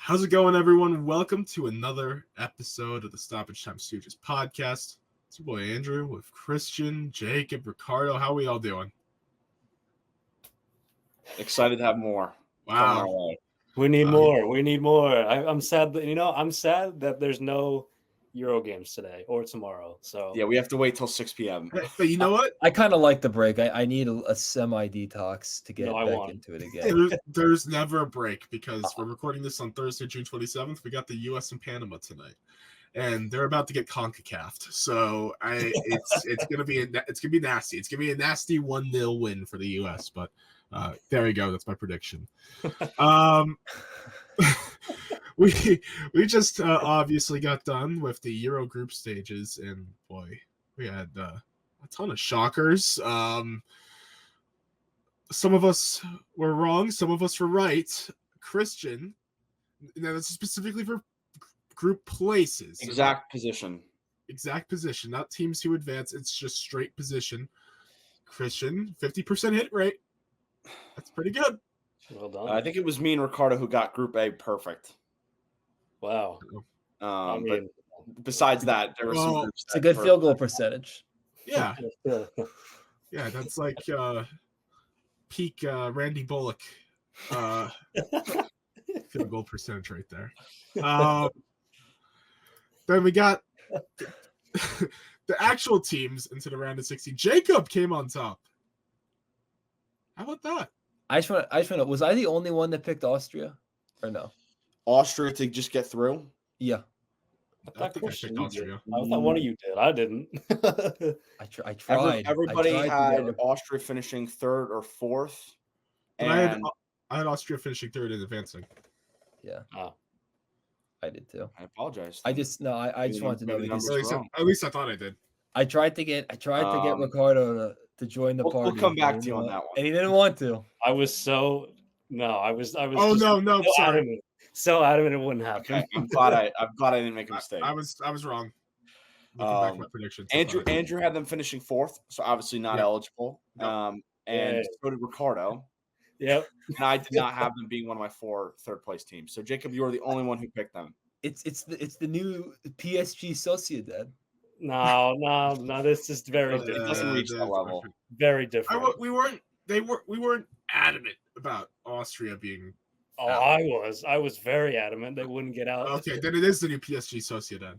How's it going, everyone? Welcome to another episode of the Stoppage Time Stooges podcast. It's your boy Andrew with Christian, Jacob, Ricardo. How are we all doing? Excited to have more. Wow. We need more. We need more. I'm sad that I'm sad that there's no Euro games today or tomorrow. So yeah, we have to wait till 6 p.m. But you know what? I kind of like the break. I need a semi detox to get back into it again. There's never a break because we're recording this on Thursday, June 27th. We got the U.S. and Panama tonight, and they're about to get CONCACAF'd. So it's gonna be nasty. It's gonna be a nasty 1-0 win for the U.S. But there you go. That's my prediction. We just obviously got done with the Euro group stages, and boy, we had a ton of shockers. Some of us were wrong, some of us were right. Christian, now this is specifically for group places. Exact position, not teams who advance. It's just straight position. Christian, 50% hit rate. That's pretty good. Well done. I think it was me and Ricardo who got Group A perfect. Wow. But besides that, there was some groups. It's a good field goal percentage. Yeah. Yeah, that's like peak Randy Bullock field goal percentage right there. Then we got the actual teams into the round of 16. Jacob came on top. How about that? I just want to know, was I the only one that picked Austria or no? Austria to just get through? Yeah. I think I picked Austria. I thought one of you did. I didn't. I tried. Everybody had Austria finishing third or fourth. And I had Austria finishing third and advancing. Yeah. Oh. I did too. I apologize. I just wanted to know because at least I thought I did. I tried to get Ricardo to join the party. We'll come back to you on that one. And he didn't want to. I was. Oh no! Sorry. So adamant it wouldn't happen. Okay, I'm glad I didn't make a mistake. I was wrong. Looking back at my predictions. Andrew had them finishing fourth, so obviously not eligible. And so did Ricardo. Yep. And I did not have them being one of my 4 third-place teams. So Jacob, you were the only one who picked them. It's the new PSG Sociedad. No. This is very different. It doesn't reach that level. Very different. We weren't adamant about Austria being. Oh, out. I was very adamant they wouldn't get out. Okay, then it is the new PSG Sociedad.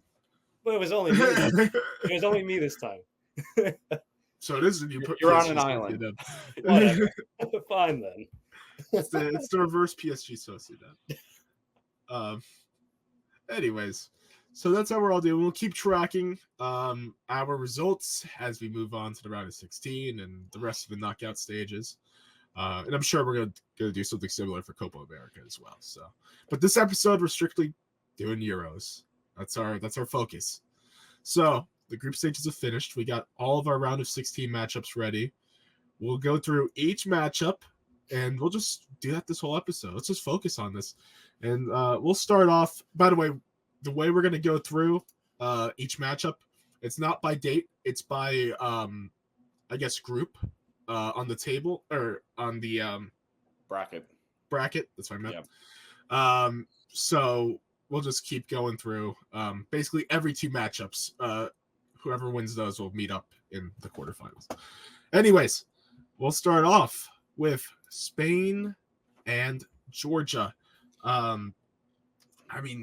But it was only me. It was only me this time. So it is the new. You're PSG on an island. Whatever. Fine then. It's the reverse PSG Sociedad. Anyways, so that's how we're all doing. We'll keep tracking our results as we move on to the round of 16 and the rest of the knockout stages. And I'm sure we're gonna do something similar for Copa America as well. So, but this episode we're strictly doing Euros. That's our focus. So the group stages are finished. We got all of our round of 16 matchups ready. We'll go through each matchup, and we'll just do that this whole episode. Let's just focus on this, and we'll start off. By the way, the way we're gonna go through each matchup, it's not by date. It's by I guess group. On the table or on the Bracket. That's what I meant. So we'll just keep going through basically every 2 matchups. Whoever wins those will meet up in the quarterfinals. Anyways, we'll start off with Spain and Georgia.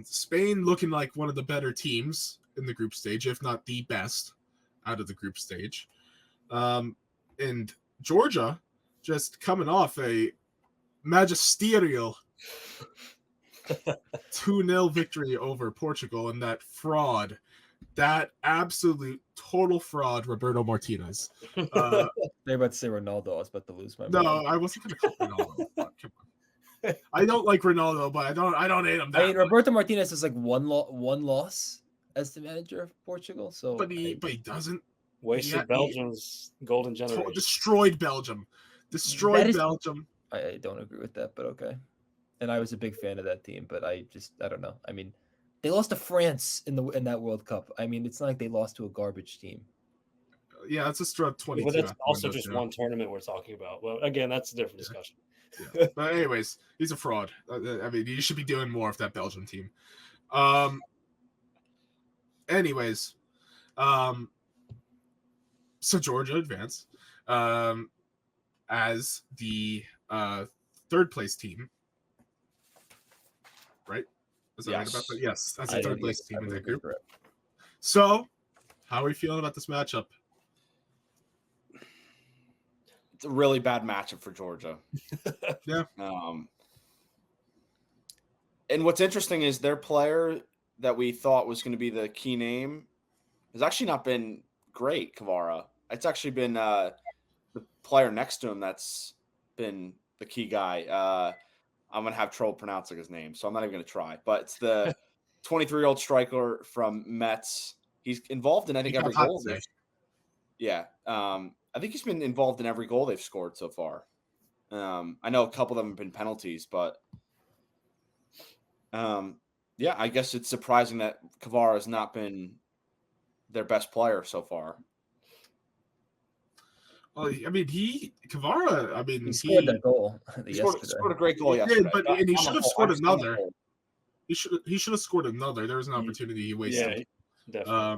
Spain looking like one of the better teams in the group stage, if not the best out of the group stage. And Georgia just coming off a magisterial 2-0 victory over Portugal, and that absolute total fraud, Roberto Martinez. They were about to say Ronaldo. I was about to lose my mind. No, I wasn't going to call Ronaldo. Come on. I don't like Ronaldo, but I don't hate him. Roberto Martinez is like one loss as the manager of Portugal. So, but he doesn't. Wasted Belgium's golden generation. Destroyed Belgium. Belgium. I don't agree with that, but okay. And I was a big fan of that team, but I don't know. I mean, they lost to France in that World Cup. I mean, it's not like they lost to a garbage team. Yeah, it's just 22. But that's also just one tournament we're talking about. Well, again, that's a different discussion. Yeah. But anyways, he's a fraud. I mean, you should be doing more of that Belgium team. Anyways, so Georgia advanced as the third place team, right? Is that right about that? Yes, as the third place team in that group. So, how are we feeling about this matchup? It's a really bad matchup for Georgia. Yeah. And what's interesting is their player that we thought was going to be the key name has actually not been great, Kvara. It's actually been the player next to him that's been the key guy. I'm going to have trouble pronouncing his name, so I'm not even going to try. But it's the 23-year-old striker from Metz. He's involved in, I think, every goal. Yeah. I think he's been involved in every goal they've scored so far. I know a couple of them have been penalties, but yeah, I guess it's surprising that Kvara has not been their best player so far. Well, I mean, Kvara. I mean, he scored that goal. He scored a great goal yesterday. But and he should have scored another. He should have scored another. There was an opportunity he wasted. Yeah,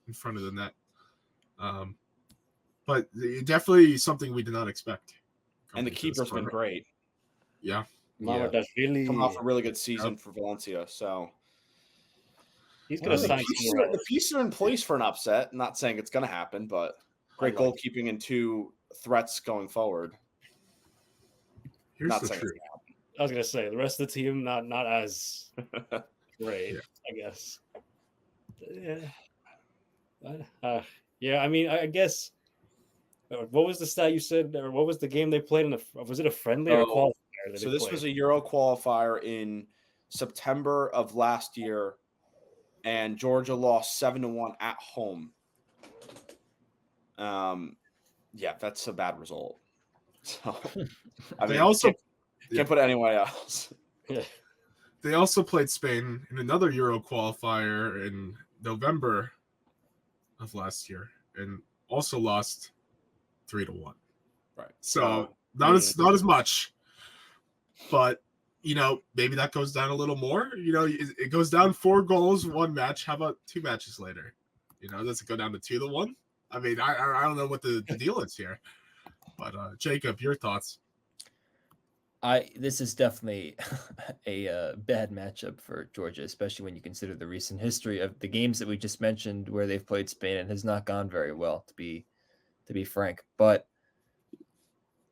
in front of the net. But definitely something we did not expect. And the keeper's been great. Yeah. Really coming off a really good season for Valencia. So he's going to sign the pieces are in place for an upset. I'm not saying it's going to happen, but great goalkeeping and 2 threats going forward. Here's the truth. I was going to say the rest of the team not as great, I guess. Yeah. I mean, I guess. What was the stat you said, or what was the game they played was it a friendly or a qualifier? So this was a Euro qualifier in September of last year, and Georgia lost 7-1 at home. Yeah, that's a bad result. So they also can't put it anywhere else. Yeah. They also played Spain in another Euro qualifier in November of last year, and also lost 3-1. Right. So not as much, but maybe that goes down a little more. It goes down 4 goals, 1 match. How about 2 matches later? Does it go down to 2-1? I mean, I don't know what the deal is here, but Jacob, your thoughts? This is definitely a bad matchup for Georgia, especially when you consider the recent history of the games that we just mentioned where they've played Spain and has not gone very well, to be frank. But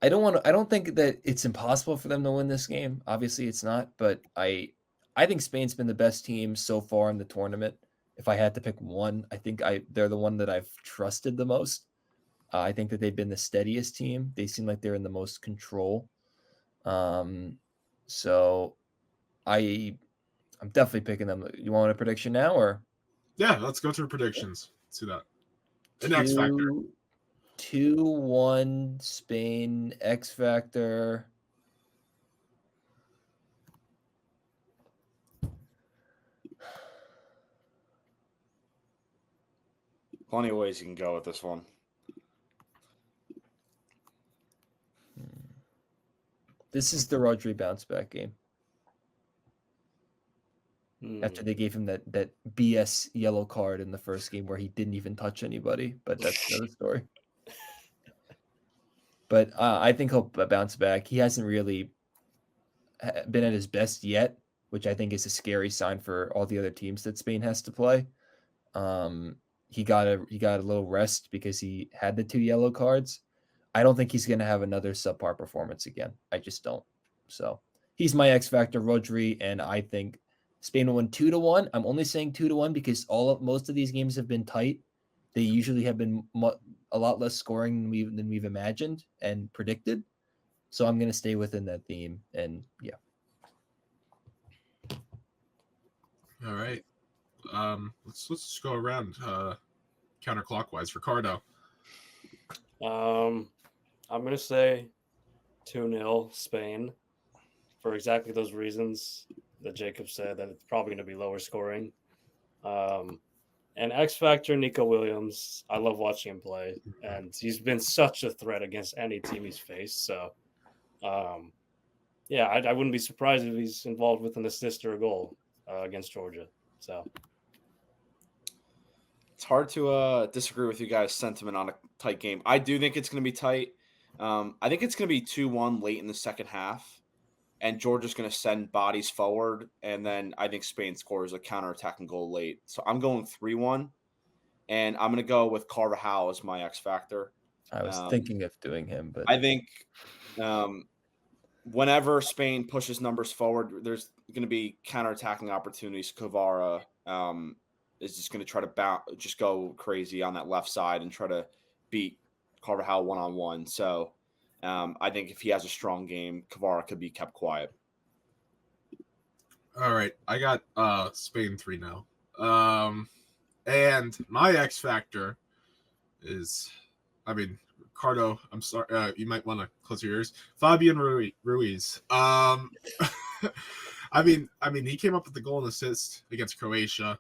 I don't think that it's impossible for them to win this game. Obviously it's not, but I think Spain's been the best team so far in the tournament. If I had to pick one, I think they're the one that I've trusted the most. I think that they've been the steadiest team. They seem like they're in the most control. So I'm definitely picking them. You want a prediction now, or? Yeah, let's go through predictions. Let's do that. An X Factor. 2-1 Spain. X Factor. Plenty of ways you can go with this one. This is the Rodri bounce back game. After they gave him that BS yellow card in the first game where he didn't even touch anybody, but that's another story. But I think he'll bounce back. He hasn't really been at his best yet, which I think is a scary sign for all the other teams that Spain has to play. He got a little rest because he had the 2 yellow cards. I don't think he's going to have another subpar performance again. I just don't. So he's my X Factor, Rodri, and I think Spain will win 2-1. I'm only saying 2-1 because most of these games have been tight. They usually have been a lot less scoring than we've imagined and predicted. So I'm going to stay within that theme, and yeah. All right. Let's just go around counterclockwise. Ricardo. I'm going to say 2-0 Spain for exactly those reasons that Jacob said, that it's probably going to be lower scoring. And X Factor, Nico Williams. I love watching him play, and he's been such a threat against any team he's faced. So yeah, I wouldn't be surprised if he's involved with an assist or a goal against Georgia. So It's hard to disagree with you guys' sentiment on a tight game. I do think it's going to be tight. I think it's going to be 2-1 late in the second half, and Georgia's going to send bodies forward, and then I think Spain scores a counterattacking goal late. So I'm going 3-1, and I'm going to go with Carvajal as my X factor. I was thinking of doing him, but I think whenever Spain pushes numbers forward, there's going to be counterattacking opportunities. Kvara is just going to try to just go crazy on that left side and try to beat Carvajal one-on-one. So I think if he has a strong game, Kvara could be kept quiet. All right, I got Spain 3 now. And my X factor is, I mean, Ricardo, I'm sorry, you might want to close your ears. Fabian Ruiz. I mean, he came up with the goal and assist against Croatia.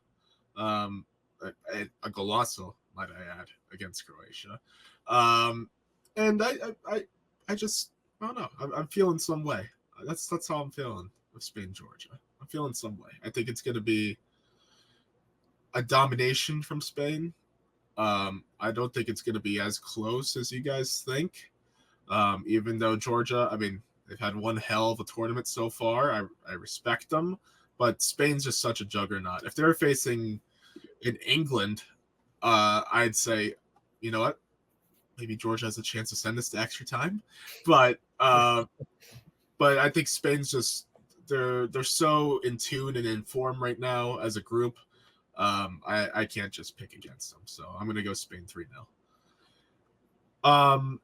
A golazo, might I add, against Croatia. And I just, I don't know. I'm feeling some way. That's how I'm feeling with Spain, Georgia. I'm feeling some way. I think it's going to be a domination from Spain. I don't think it's going to be as close as you guys think. Even though Georgia, I mean, they've had one hell of a tournament so far. I respect them, but Spain's just such a juggernaut. If they're facing in England, I'd say, you know what? Maybe Georgia has a chance to send this to extra time, but I think Spain's just they're so in tune and in form right now as a group. I can't just pick against them, so I'm gonna go Spain 3-0.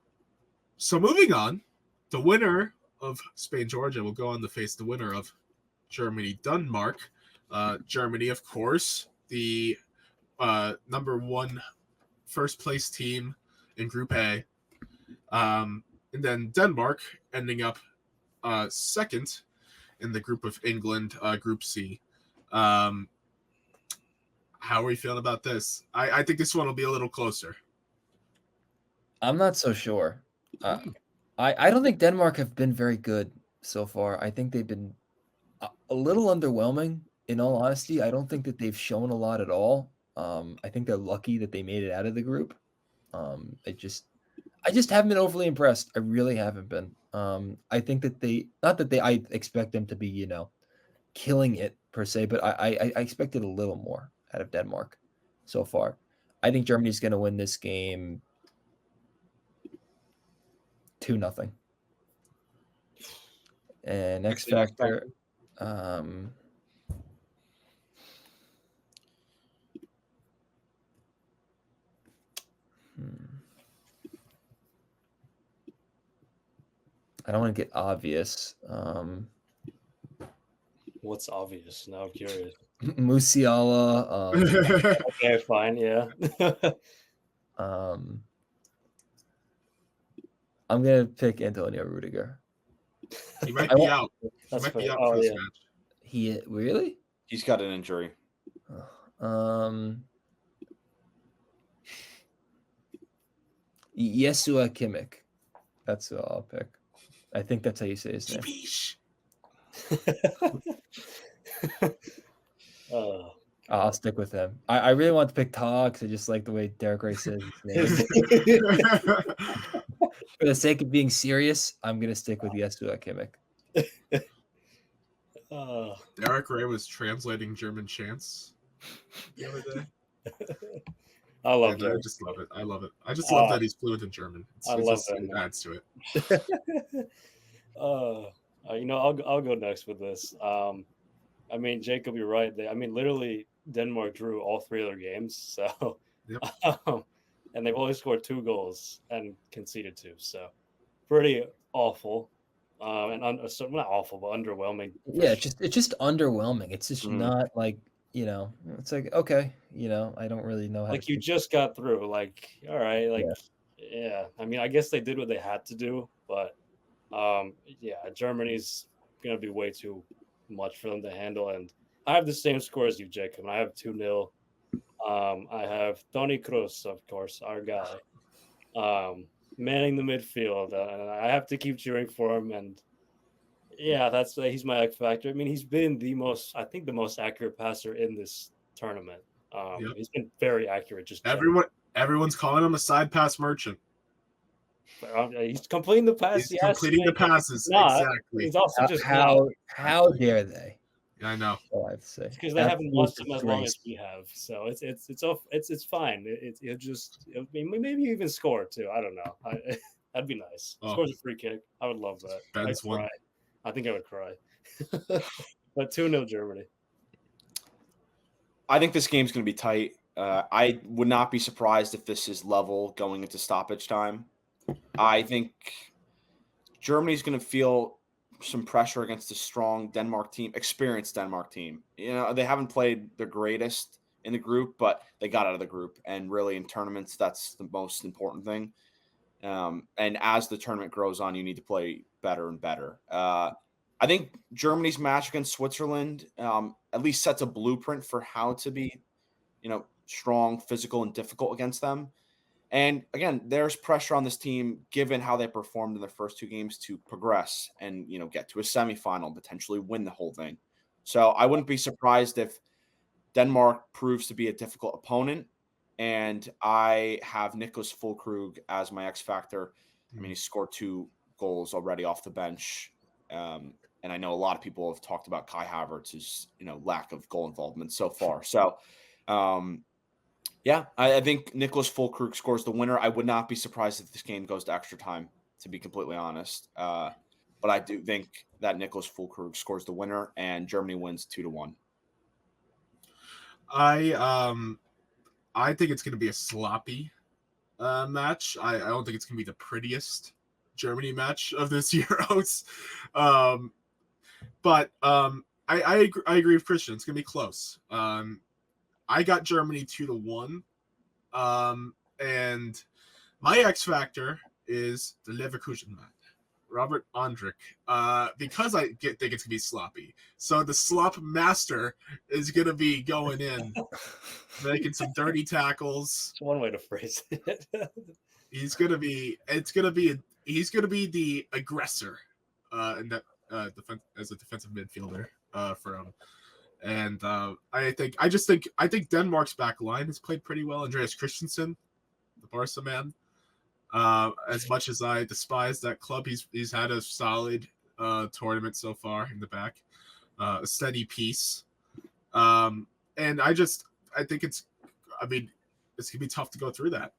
So moving on, the winner of Spain Georgia will go on to face the winner of Germany Denmark. Germany, of course, the number one first place team in Group A, and then Denmark ending up second in the group of England, Group C. How are we feeling about this? I think this one will be a little closer. I'm not so sure. I don't think Denmark have been very good so far. I think they've been a little underwhelming, in all honesty. I don't think that they've shown a lot at all. I think they're lucky that they made it out of the group. I just haven't been overly impressed. I really haven't been. I think that I expect them to be, killing it per se, but I expected a little more out of Denmark so far. I think Germany's going to win this game 2-0. And X factor, I don't want to get obvious. what's obvious? Now I'm curious. Musiala. Okay, fine, yeah. I'm gonna pick Antonio Rudiger. He might be out. He That's might be fair. out Oh, for this yeah. match. He really? He's got an injury. Yesua Kimmich. That's who I'll pick. I think that's how you say his name. I'll stick with him. I really want to pick Todd because I just like the way Derek Ray says his name. For the sake of being serious, I'm going to stick with Yesua Kimmich. Derek Ray was translating German chants the other day. I love that. I that. just love it. I love it. I just love that he's fluent in German. I love that. It adds to it. I'll go next with this. I mean, Jacob, you're right. Literally, Denmark drew all three of their games. So, Yep. And they've only scored 2 goals and conceded 2. So, pretty awful. Not awful, but underwhelming. Yeah, it's just underwhelming. It's just not like, it's like, okay, I don't really know how. Like you just got through. Like, all right, yeah. I mean, I guess they did what they had to do, but Germany's gonna be way too much for them to handle. And I have the same score as you, Jacob. I have 2-0. I have Toni Kroos, of course, our guy, manning the midfield. And I have to keep cheering for him. And Yeah, he's my X factor. I mean, he's been the most accurate passer in this tournament. Yep. He's been very accurate. Just Everyone's calling him a side pass merchant. he's completing the pass. He's completing the passes. Exactly. He's also just not. How dare they? I know. All I have to say. Because they haven't watched him as long disgrace. as we have, so it's fine. Maybe even score too. I don't know. That'd be nice. Oh. Scores a free kick. I would love that. Ben's I'd one. cry. I think I would cry. But 2-0 Germany. I think this game's going to be tight. I would not be surprised if this is level going into stoppage time. I think Germany's going to feel some pressure against a strong experienced Denmark team. You know, they haven't played their greatest in the group, but they got out of the group. And really in tournaments, that's the most important thing. And as the tournament grows on, you need to play better and better. I think Germany's match against Switzerland at least sets a blueprint for how to be, strong, physical, and difficult against them. And again, there's pressure on this team, given how they performed in their first two games, to progress and, get to a semifinal, potentially win the whole thing. So I wouldn't be surprised if Denmark proves to be a difficult opponent. And I have Niklas Füllkrug as my X factor. I mean, he scored 2 goals already off the bench. And I know a lot of people have talked about Kai Havertz's, lack of goal involvement so far. So, I think Niklas Füllkrug scores the winner. I would not be surprised if this game goes to extra time, to be completely honest. But I do think that Niklas Füllkrug scores the winner and Germany wins 2-1. I think it's going to be a sloppy match. I don't think it's going to be the prettiest Germany match of this Euros. But I agree with Christian. It's going to be close. I got Germany 2-1. And my X factor is the Leverkusen man, Robert Andrich, because I think it's going to be sloppy. So the slop master is going to be going in, making some dirty tackles. It's one way to phrase it. He's going to be the aggressor in that as a defensive midfielder for him. And I think Denmark's back line has played pretty well. Andreas Christensen, the Barca man. As much as I despise that club, he's had a solid tournament so far in the back, a steady piece. And I think it's gonna be tough to go through that.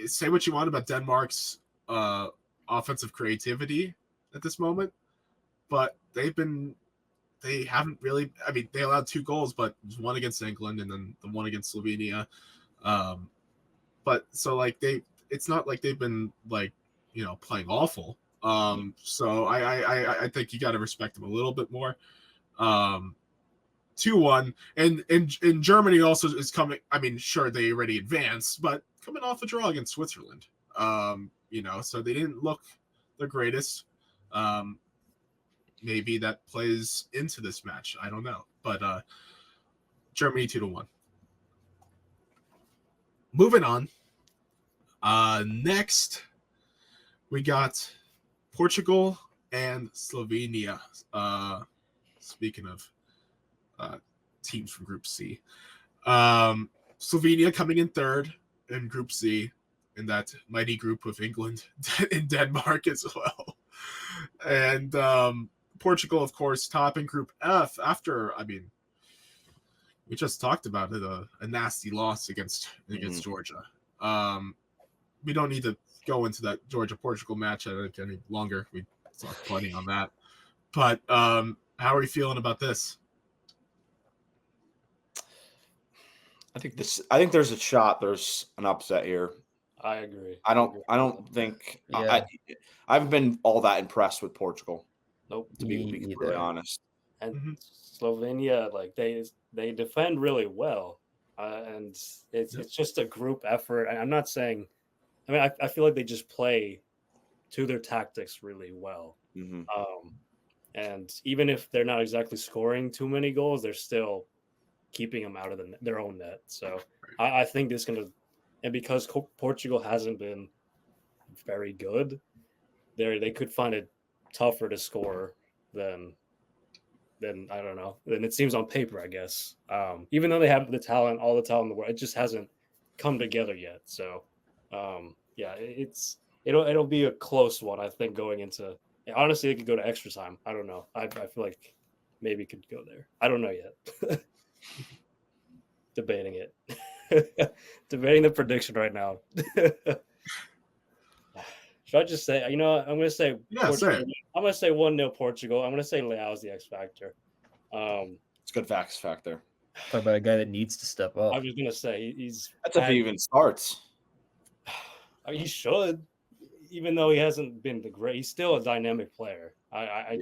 Say what you want about Denmark's offensive creativity at this moment, but they haven't really. I mean, they allowed 2 goals, but there's one against England and then the one against Slovenia. But so it's not like they've been playing awful. So I think you got to respect them a little bit more. 2-1, and Germany also is coming. I mean, sure they already advanced, but coming off a draw against Switzerland. So they didn't look the greatest. Maybe that plays into this match. I don't know. But Germany 2-1. Moving on. Next, we got Portugal and Slovenia. Speaking of teams from Group C. Slovenia coming in third in Group C, in that mighty group of England and Denmark as well. And Portugal, of course, top in Group F after, we just talked about it, a nasty loss against Georgia. We don't need to go into that Georgia-Portugal match any longer. We talked plenty on that. But how are you feeling about this? I think there's a shot. There's an upset here. I agree. I don't think I haven't been all that impressed with Portugal. Nope. To be completely honest. And Slovenia, they defend really well, and it's just a group effort. And I'm not saying, I feel like they just play to their tactics really well. Mm-hmm. And even if they're not exactly scoring too many goals, they're still keeping them out of their own net. So I think this is going to, and because Portugal hasn't been very good, they could find it tougher to score than I don't know, than it seems on paper, I guess. Even though they have the talent, all the talent in the world, it just hasn't come together yet. So, yeah, it'll be a close one, I think, going into. Honestly, it could go to extra time. I don't know. I feel like maybe it could go there. I don't know yet. Debating it. Debating the prediction right now. Should I just say, I'm going to say Say it. I'm going to say 1-0 Portugal. I'm going to say Leao's the X factor. It's a good X factor. Talk about a guy that needs to step up. I was going to say he's. That's if he even starts. I mean, he should, even though he hasn't been the great. He's still a dynamic player. I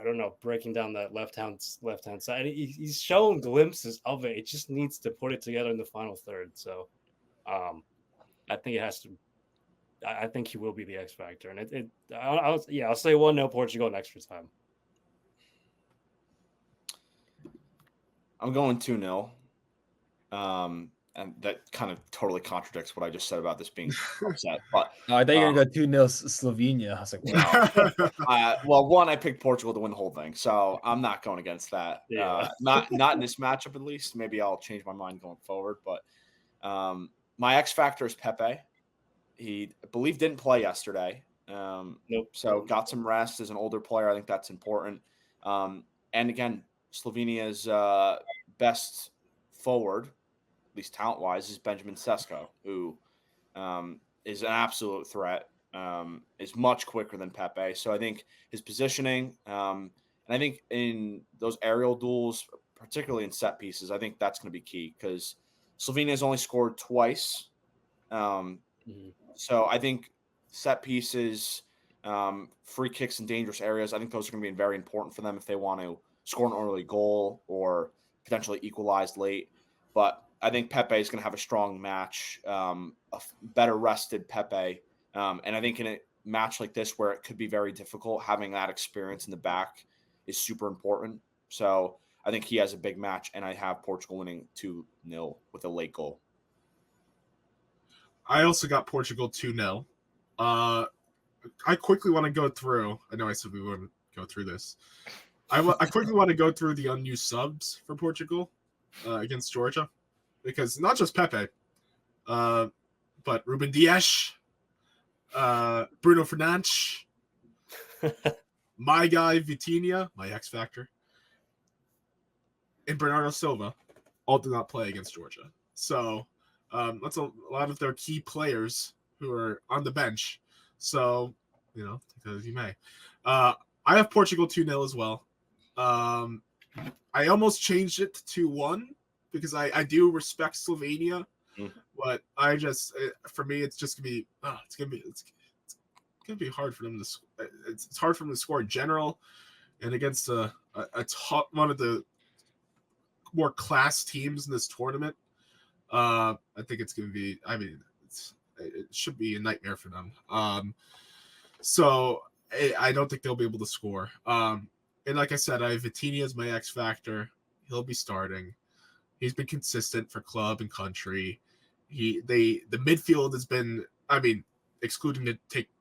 don't know, breaking down that left hand side. He's shown glimpses of it. It just needs to put it together in the final third. So, I think it has to. I think he will be the X factor, and I'll say 1-0 Portugal in extra time. I'm going 2-0. And that kind of totally contradicts what I just said about this being upset. But I thought you were going to go 2-0 Slovenia. I was like, wow. Well, one, I picked Portugal to win the whole thing, so I'm not going against that. Yeah. Not in this matchup, at least. Maybe I'll change my mind going forward. But my X factor is Pepe. He, I believe, didn't play yesterday. Nope. So got some rest as an older player. I think that's important. And again, Slovenia's best forward, at least talent-wise, is Benjamin Sesko, who is an absolute threat, is much quicker than Pepe. So I think his positioning, and I think in those aerial duels, particularly in set pieces, I think that's going to be key because Slovenia has only scored twice. So I think set pieces, free kicks in dangerous areas, I think those are going to be very important for them if they want to score an early goal or potentially equalize late. But I think Pepe is going to have a strong match, a better rested Pepe. And I think in a match like this where it could be very difficult, having that experience in the back is super important. So I think he has a big match, and I have Portugal winning 2-0 with a late goal. I also got Portugal 2-0. I quickly want to go through. I know I said we wouldn't go through this. I quickly want to go through the unused subs for Portugal against Georgia, because not just Pepe, but Ruben Dias, Bruno Fernandes, my guy Vitinha, my X factor, and Bernardo Silva all did not play against Georgia. So that's a lot of their key players who are on the bench. So, take that as you may. I have Portugal 2-0 as well. I almost changed it to 2-1 because I do respect Slovenia, but I just, for me, it's just gonna be it's gonna be hard for them to. It's hard for them to score in general, and against a top, one of the more class teams in this tournament. I think it's gonna be. I mean, it should be a nightmare for them. So I don't think they'll be able to score. And like I said, I have Vitinha as my X factor. He'll be starting. He's been consistent for club and country. The midfield has been, I mean, excluding the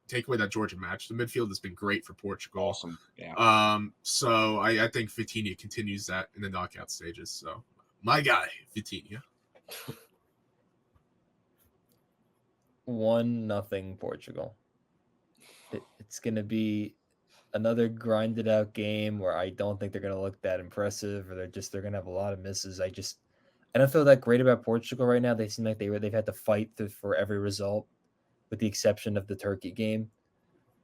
take away that Georgia match, the midfield has been great for Portugal. Awesome. Yeah. So I think Vitinha continues that in the knockout stages. So my guy, Vitinha. 1-0 Portugal. It's going to be another grinded out game where I don't think they're going to look that impressive, or they're going to have a lot of misses. I don't feel that great about Portugal right now. They seem like they've had to fight for every result, with the exception of the Turkey game,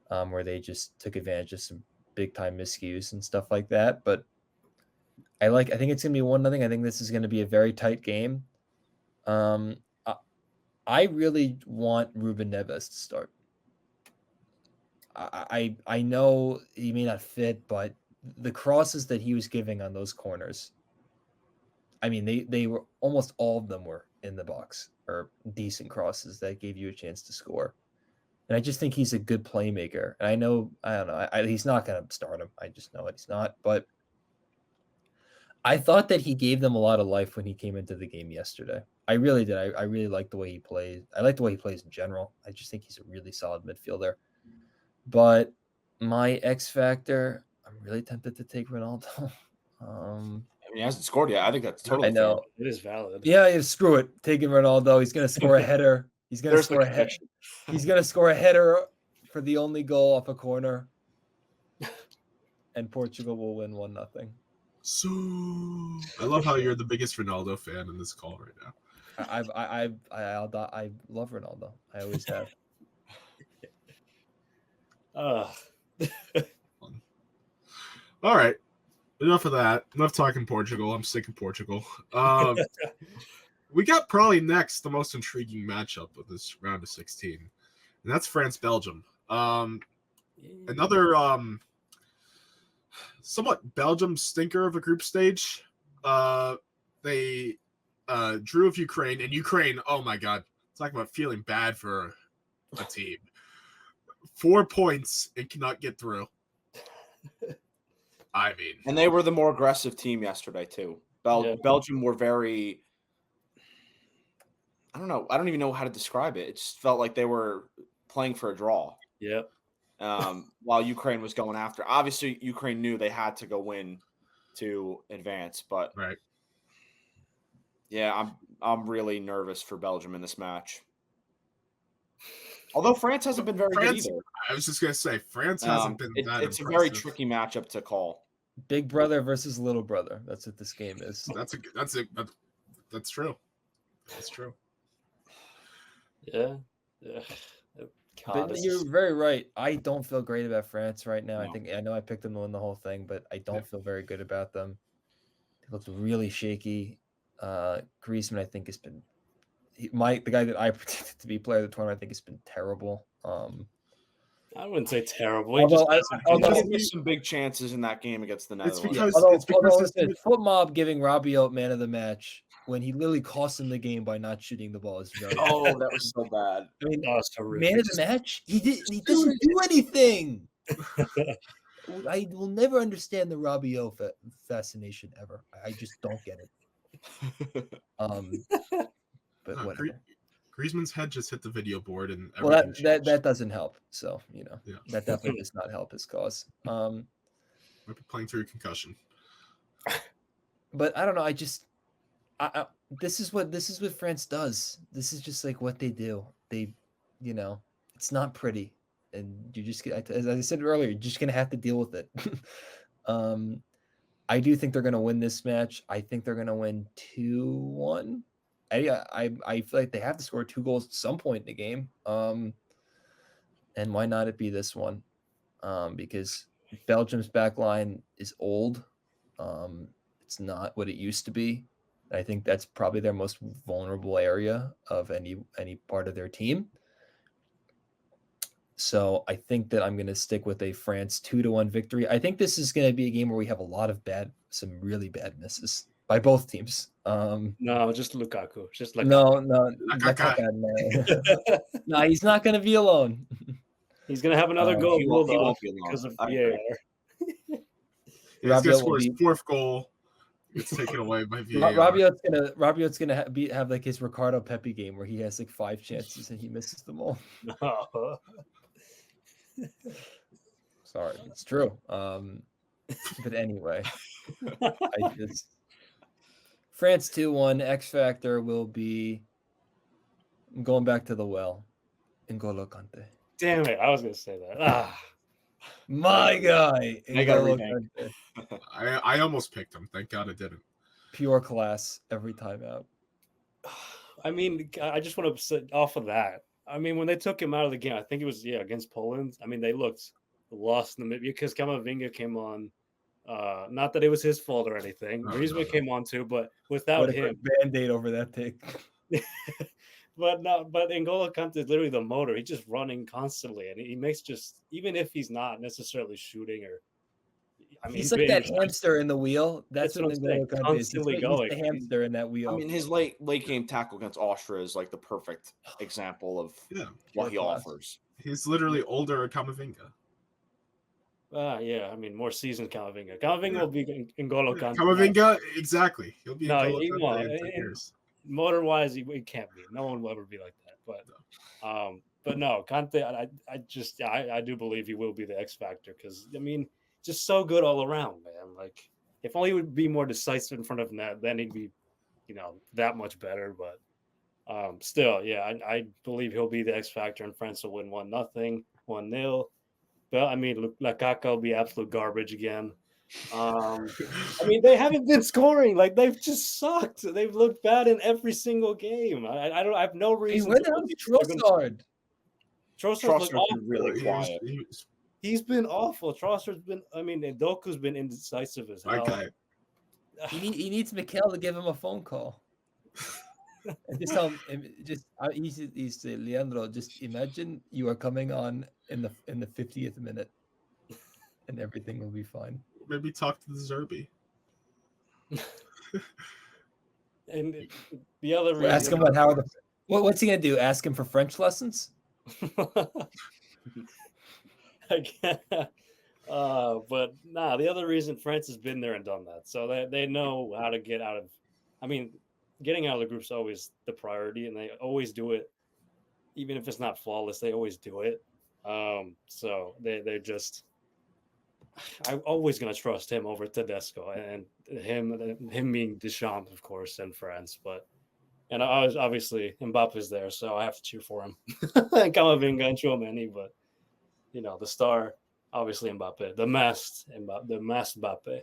where they just took advantage of some big time miscues and stuff like that. But I think it's going to be 1-0. I think this is going to be a very tight game. I really want Ruben Neves to start. I know he may not fit, but the crosses that he was giving on those corners, I mean, they were almost all of them were in the box, or decent crosses that gave you a chance to score. And I just think he's a good playmaker. And I don't know. He's not going to start him. I just know it. He's not. But I thought that he gave them a lot of life when he came into the game yesterday. I really did. I really like the way he plays. I like the way he plays in general. I just think he's a really solid midfielder. But My X factor, I'm really tempted to take Ronaldo. I mean, he hasn't scored yet. I think that's totally I know. It is valid. Yeah, screw it. Taking Ronaldo. He's gonna score a header. He's gonna There's the score a header. connection. He's gonna score a header for the only goal off a corner, and Portugal will win 1-0. So I love how you're the biggest Ronaldo fan in this call right now. I love Ronaldo. I always have. All right. Enough of that. Enough talking Portugal. I'm sick of Portugal. We got probably next the most intriguing matchup of this round of 16, and that's France-Belgium. Another somewhat Belgium stinker of a group stage. They drew with Ukraine, and Ukraine, oh my God, talk about feeling bad for a team. 4 points and cannot get through. I mean, And they were the more aggressive team yesterday too. Belgium were very. I don't know. I don't even know how to describe it. It just felt like they were playing for a draw. Yep. While Ukraine was going after. Obviously, Ukraine knew they had to go win to advance, but right. Yeah, I'm really nervous for Belgium in this match. Although France hasn't been very good either. I was just gonna say France hasn't been that It's impressive. a very tricky matchup to call. Big brother versus little brother. That's what this game is. That's true. That's true. Yeah. But you're very right. I don't feel great about France right now. No. I know I picked them to win the whole thing, but I don't feel very good about them. They looked really shaky. Griezmann, I think, has been the guy that I predicted to be player of the tournament. I think has been terrible. I wouldn't say terrible. Although He missed some big chances in that game against the Netherlands. It's because Foot Mob giving Rabiot man of the match when he literally cost him the game by not shooting the ball is very that was so bad. I mean, That was horrific. man of the match? He doesn't do anything. I will never understand the Rabiot fascination ever. I just don't get it. But whatever. Griezmann's head just hit the video board, and Well, that doesn't help. So that definitely does not help his cause. Might be playing through a concussion. But I don't know. This is what France does. This is just like what they do. They, it's not pretty, and you just, as I said earlier, you're just gonna have to deal with it. I do think they're gonna win this match. I think they're gonna win 2-1. I feel like they have to score 2 goals at some point in the game. And why not it be this one? Because Belgium's back line is old. It's not what it used to be. I think that's probably their most vulnerable area of any part of their team. So I think that I'm going to stick with a France 2-1 victory. I think this is going to be a game where we have a lot of some really bad misses by both teams. No, just Lukaku. Just like no, that's not bad, man. No, he's not going to be alone. He's going to have another goal. He won't be alone. Because of I VAR. He's going to score his 4th goal. It's taken away by VAR. Rabiot's gonna have like his Ricardo Pepi game where he has like 5 chances and he misses them all. No. Sorry, it's true. But anyway, France 2-1. X factor will be going back to the well. N'Golo Kante. Damn it! I was gonna say that. My guy. I got everything. I almost picked him. Thank God I didn't. Pure class every time out. I mean, I just want to sit off of that. I mean, when they took him out of the game, I think it was against Poland. I mean, they looked lost in the mid because Camavinga came on. Not that it was his fault or anything. Griezmann came on too, but without him, Band-Aid over that take. But N'Golo Kante is literally the motor. He's just running constantly, and he makes even if he's not necessarily shooting or. I mean, he's like that hamster in the wheel. That's what N'Golo Kante is. He's going. the hamster in that wheel. I mean, his late game tackle against Austria is like the perfect example of what he offers. He's literally older Camavinga. Yeah. I mean, more seasoned Camavinga. Camavinga will be N'Golo Kante. Camavinga, exactly. He'll be N'Golo Kante in 10 years. Motor-wise, he can't be. No one will ever be like that. But but no, Conte. I do believe he will be the X factor because I mean, just so good all around, man. Like if only he would be more decisive in front of net, then he'd be, that much better. But still, yeah, I believe he'll be the X factor, and France will win 1-0, 1-0. But I mean, Lukaku will be absolute garbage again. I mean, they haven't been scoring. Like they've just sucked. They've looked bad in every single game. I have no reason. Where the hell is Trossard? Trossard's been really quiet. He's been awful. Trossard's been. I mean, Doku's been indecisive as hell. Okay. He needs Mikel to give him a phone call. And just tell him, he's Leandro. Just imagine you are coming on in the 50th minute, and everything will be fine. Maybe talk to the Zerbi. And the other reason, ask him about how what's he gonna do? Ask him for French lessons? But nah, the other reason France has been there and done that, so they know how to get out of. I mean, getting out of the group's always the priority, and they always do it, even if it's not flawless. They always do it. So they're just. I'm always gonna trust him over Tedesco and him being Deschamps, of course, and France. But and I was obviously Mbappe's there, so I have to cheer for him. And Camavinga and Tchouaméni, but the star, obviously Mbappe, the masked Mbappe.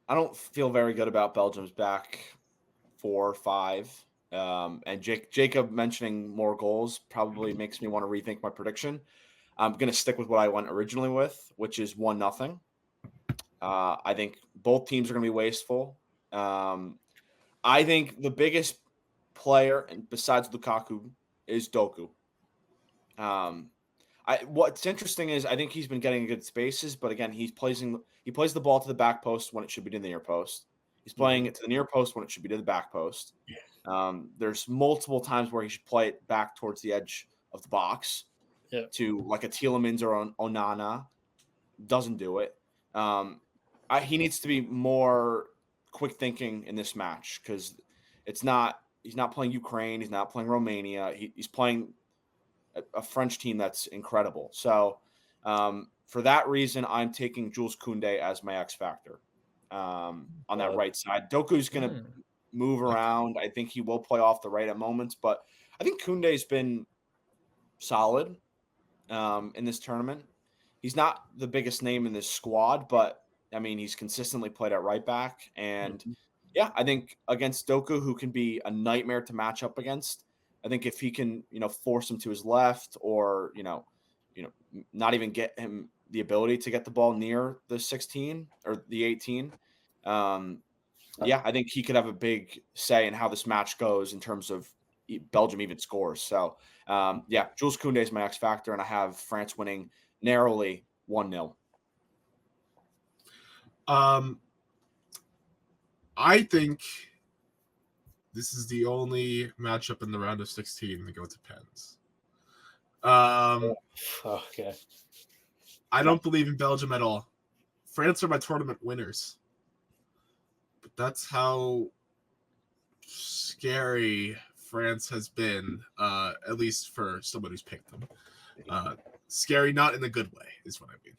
I don't feel very good about Belgium's back 4 or 5. And Jacob mentioning more goals probably makes me want to rethink my prediction. I'm going to stick with what I went originally with, which is 1-0. I think both teams are going to be wasteful. I think the biggest player besides Lukaku is Doku. What's interesting is I think he's been getting good spaces, but again, he plays the ball to the back post when it should be to the near post. He's playing it to the near post when it should be to the back post. There's multiple times where he should play it back towards the edge of the box to like a Tielemans or an Onana. Doesn't do it. He needs to be more quick thinking in this match because he's not playing Ukraine. He's not playing Romania. He's playing a French team that's incredible. So for that reason, I'm taking Jules Koundé as my X factor on that right side. Doku's going to move around. I think he will play off the right at moments, but I think Koundé's been solid in this tournament. He's not the biggest name in this squad, but I mean, he's consistently played at right back. And yeah, I think against Doku, who can be a nightmare to match up against, I think if he can, force him to his left or, not even get him the ability to get the ball near the 16 or the 18. Yeah, I think he could have a big say in how this match goes in terms of Belgium even scores. So, yeah, Jules Koundé is my X factor, and I have France winning narrowly 1-0. I think this is the only matchup in the round of 16 that goes to pens. Okay. I don't believe in Belgium at all. France are my tournament winners. But that's how scary France has been, at least for someone who's picked them. Scary, not in a good way, is what I mean.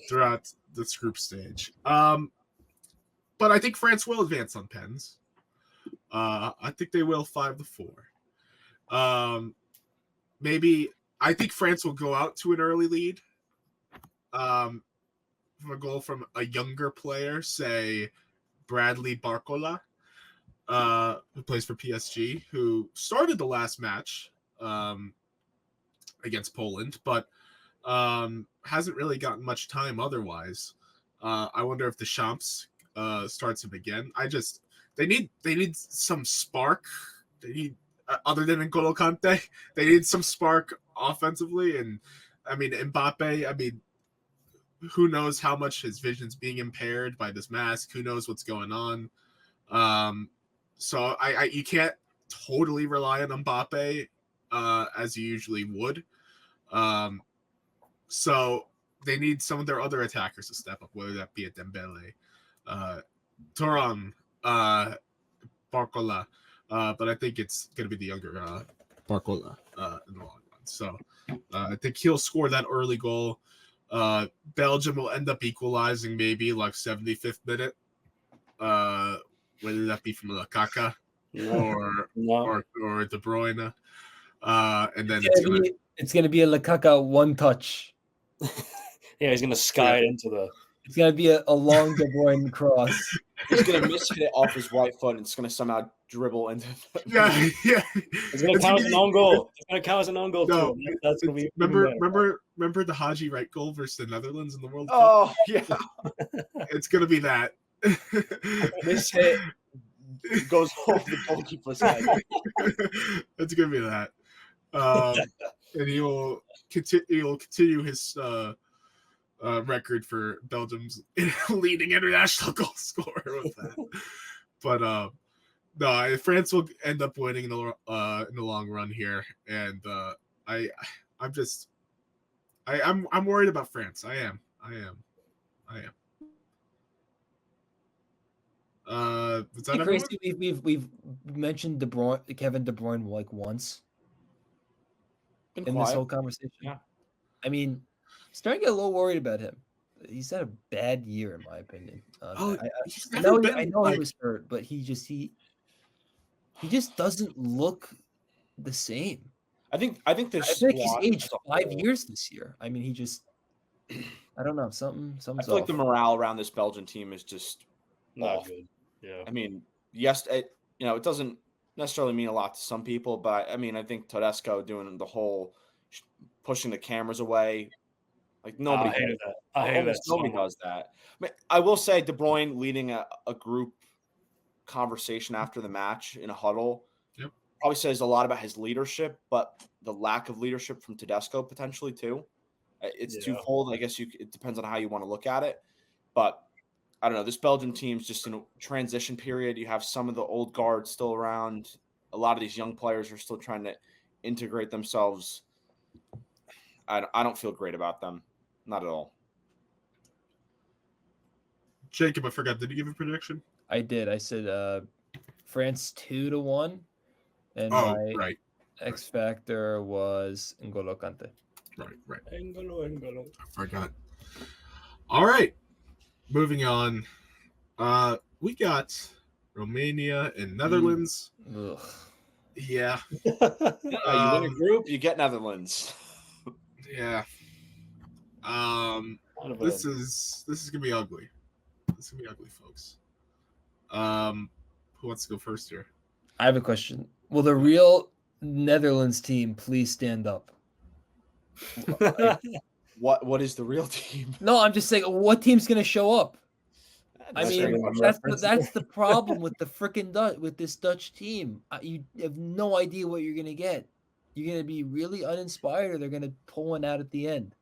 Throughout this group stage. But I think France will advance on pens. I think they will 5-4. Maybe I think France will go out to an early lead. From a goal from a younger player, say Bradley Barcola, who plays for PSG, who started the last match against Poland, but hasn't really gotten much time otherwise. I wonder if Deschamps starts him again. They need some spark. They need other than N'Golo Kante, they need some spark offensively. And I mean Mbappe. I mean, who knows how much his vision's being impaired by this mask? Who knows what's going on? So you can't totally rely on Mbappe as you usually would. So they need some of their other attackers to step up, whether that be a Dembele, Thuram, Barcola. but I think it's going to be the younger Barcola in the long run. So I think he'll score that early goal. Belgium will end up equalizing maybe like 75th minute. Whether that be from Lukaku or De Bruyne. And then it's gonna be a Lukaku one touch. Yeah, he's gonna sky it into the. It's gonna be a long De Bruyne cross. He's gonna miss it off his right foot, and it's gonna somehow dribble into. Yeah. It's gonna count as an own goal. It's gonna count as an own goal too. That's gonna be. Remember the Haji Wright goal versus the Netherlands in the World Cup? Oh yeah, it's gonna be that. This hit goes over the goalkeeper's head. It's gonna be that. And he'll continue his record for Belgium's leading international goal scorer with that. But no, France will end up winning in the long run here, and I'm worried about France. I am. Is that crazy? We've mentioned Kevin De Bruyne like once in this whole conversation. Yeah. I mean, starting to get a little worried about him. He's had a bad year, in my opinion. I know he was hurt, but he just doesn't look the same. I think he's aged 5 years this year. I mean, I don't know, something's I feel off. like the morale around this Belgian team is just not good. Yeah. I mean, yes, it doesn't necessarily mean a lot to some people, but I mean, I think Tedesco doing the whole pushing the cameras away, like nobody hated that. I hate that. Nobody does that. I will say De Bruyne leading a group conversation after the match in a huddle probably says a lot about his leadership, but the lack of leadership from Tedesco potentially too. It's twofold. I guess it depends on how you want to look at it, but I don't know. This Belgian team's just in a transition period. You have some of the old guard still around. A lot of these young players are still trying to integrate themselves. I don't feel great about them. Not at all. Jacob, I forgot. Did you give a prediction? I did. I said France 2-1. And my X factor was N'Golo Kante. Right. N'Golo. I forgot. All right. Moving on. We got Romania and Netherlands. Ugh. Yeah. You win a group, you get Netherlands. Yeah. This is gonna be ugly. This is gonna be ugly, folks. Who wants to go first here? I have a question. Will the real Netherlands team please stand up? What is the real team? No, I'm just saying, what team's gonna show up? I mean, that's the problem with the freaking with this Dutch team. You have no idea what you're gonna get. You're gonna be really uninspired, or they're gonna pull one out at the end.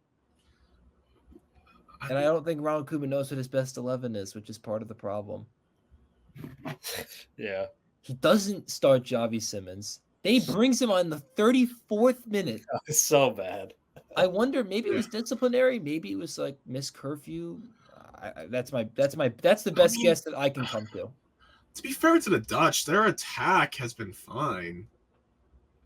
And I don't think Ronald Koeman knows what his best 11 is, which is part of the problem. Yeah. He doesn't start Javi Simmons. Then he brings him on the 34th minute. It's so bad. I wonder, maybe it was disciplinary. Maybe it was like missed curfew. That's the best guess that I can come to. To be fair to the Dutch, their attack has been fine.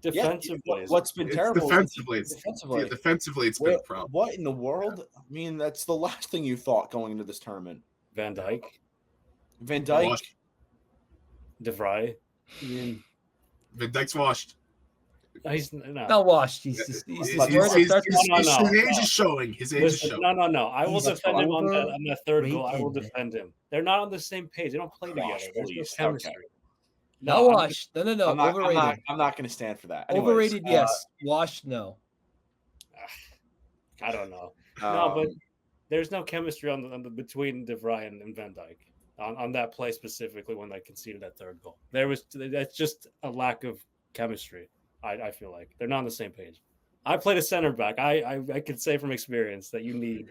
Defensively, what's been terrible? Defensively, it's been a problem. What in the world? I mean, that's the last thing you thought going into this tournament. Van Dijk, De Vrij. Van Dijk's washed. He's not washed. His age is showing. His age is showing. No. I will defend him on the third goal. I will defend him. They're not on the same page. They don't play together. There's no chemistry. Okay. No, washed. No. Overrated. I'm not going to stand for that. Anyways, overrated, yes. Washed, no. I don't know. No, but there's no chemistry on the between De Vrij and Van Dijk on that play specifically when they conceded that third goal. That's just a lack of chemistry. I feel like they're not on the same page. I played a center back. I can say from experience that you need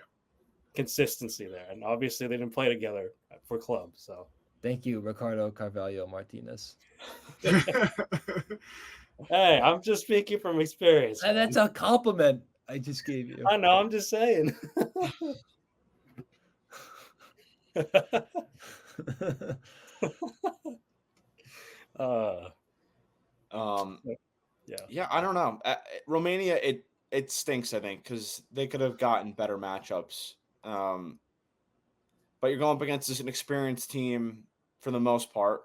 consistency there, and obviously they didn't play together for club. So thank you, Ricardo Carvalho Martinez. Hey, I'm just speaking from experience. And that's a compliment I just gave you. I know. I'm just saying. Yeah, I don't know. Romania, it stinks, I think, because they could have gotten better matchups. But you're going up against an experienced team for the most part.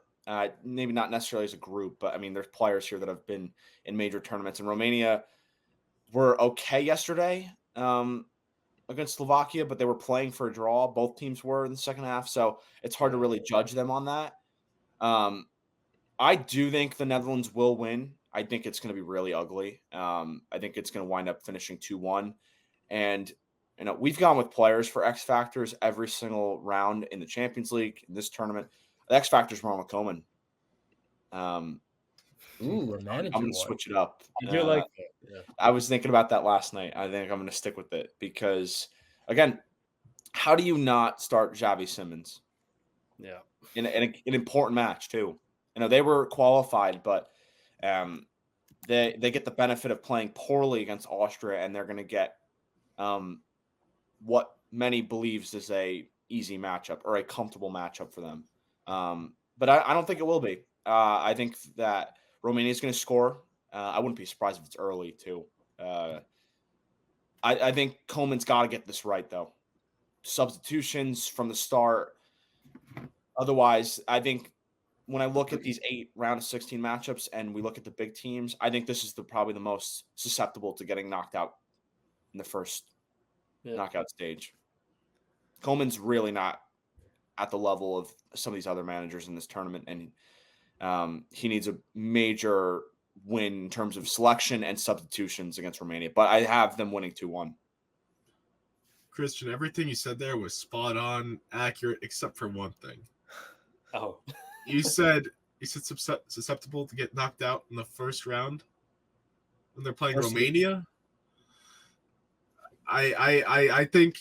Maybe not necessarily as a group, but I mean, there's players here that have been in major tournaments. And Romania were okay yesterday against Slovakia, but they were playing for a draw. Both teams were in the second half, so it's hard to really judge them on that. I do think the Netherlands will win. I think it's going to be really ugly. I think it's going to wind up finishing 2-1. And we've gone with players for X factors every single round in the Champions League, in this tournament. The X factor's Ronald Koeman. Ooh, a I'm manager going one. to switch it up. I do like that. Yeah. I was thinking about that last night. I think I'm going to stick with it because, again, how do you not start Xavi Simons? Yeah. In an important match too. They were qualified, but they get the benefit of playing poorly against Austria, and they're going to get what many believes is a easy matchup or a comfortable matchup for them. But I don't think it will be. I think that Romania is going to score. I wouldn't be surprised if it's early too. I think Coleman's got to get this right though. Substitutions from the start. Otherwise, I think when I look at these 8 round of 16 matchups and we look at the big teams, I think this is probably the most susceptible to getting knocked out in the first knockout stage. Coleman's really not at the level of some of these other managers in this tournament, and he needs a major win in terms of selection and substitutions against Romania. But I have them winning 2-1. Christian, everything you said there was spot on, accurate, except for one thing. Oh. You said susceptible to get knocked out in the first round when they're playing Romania. I think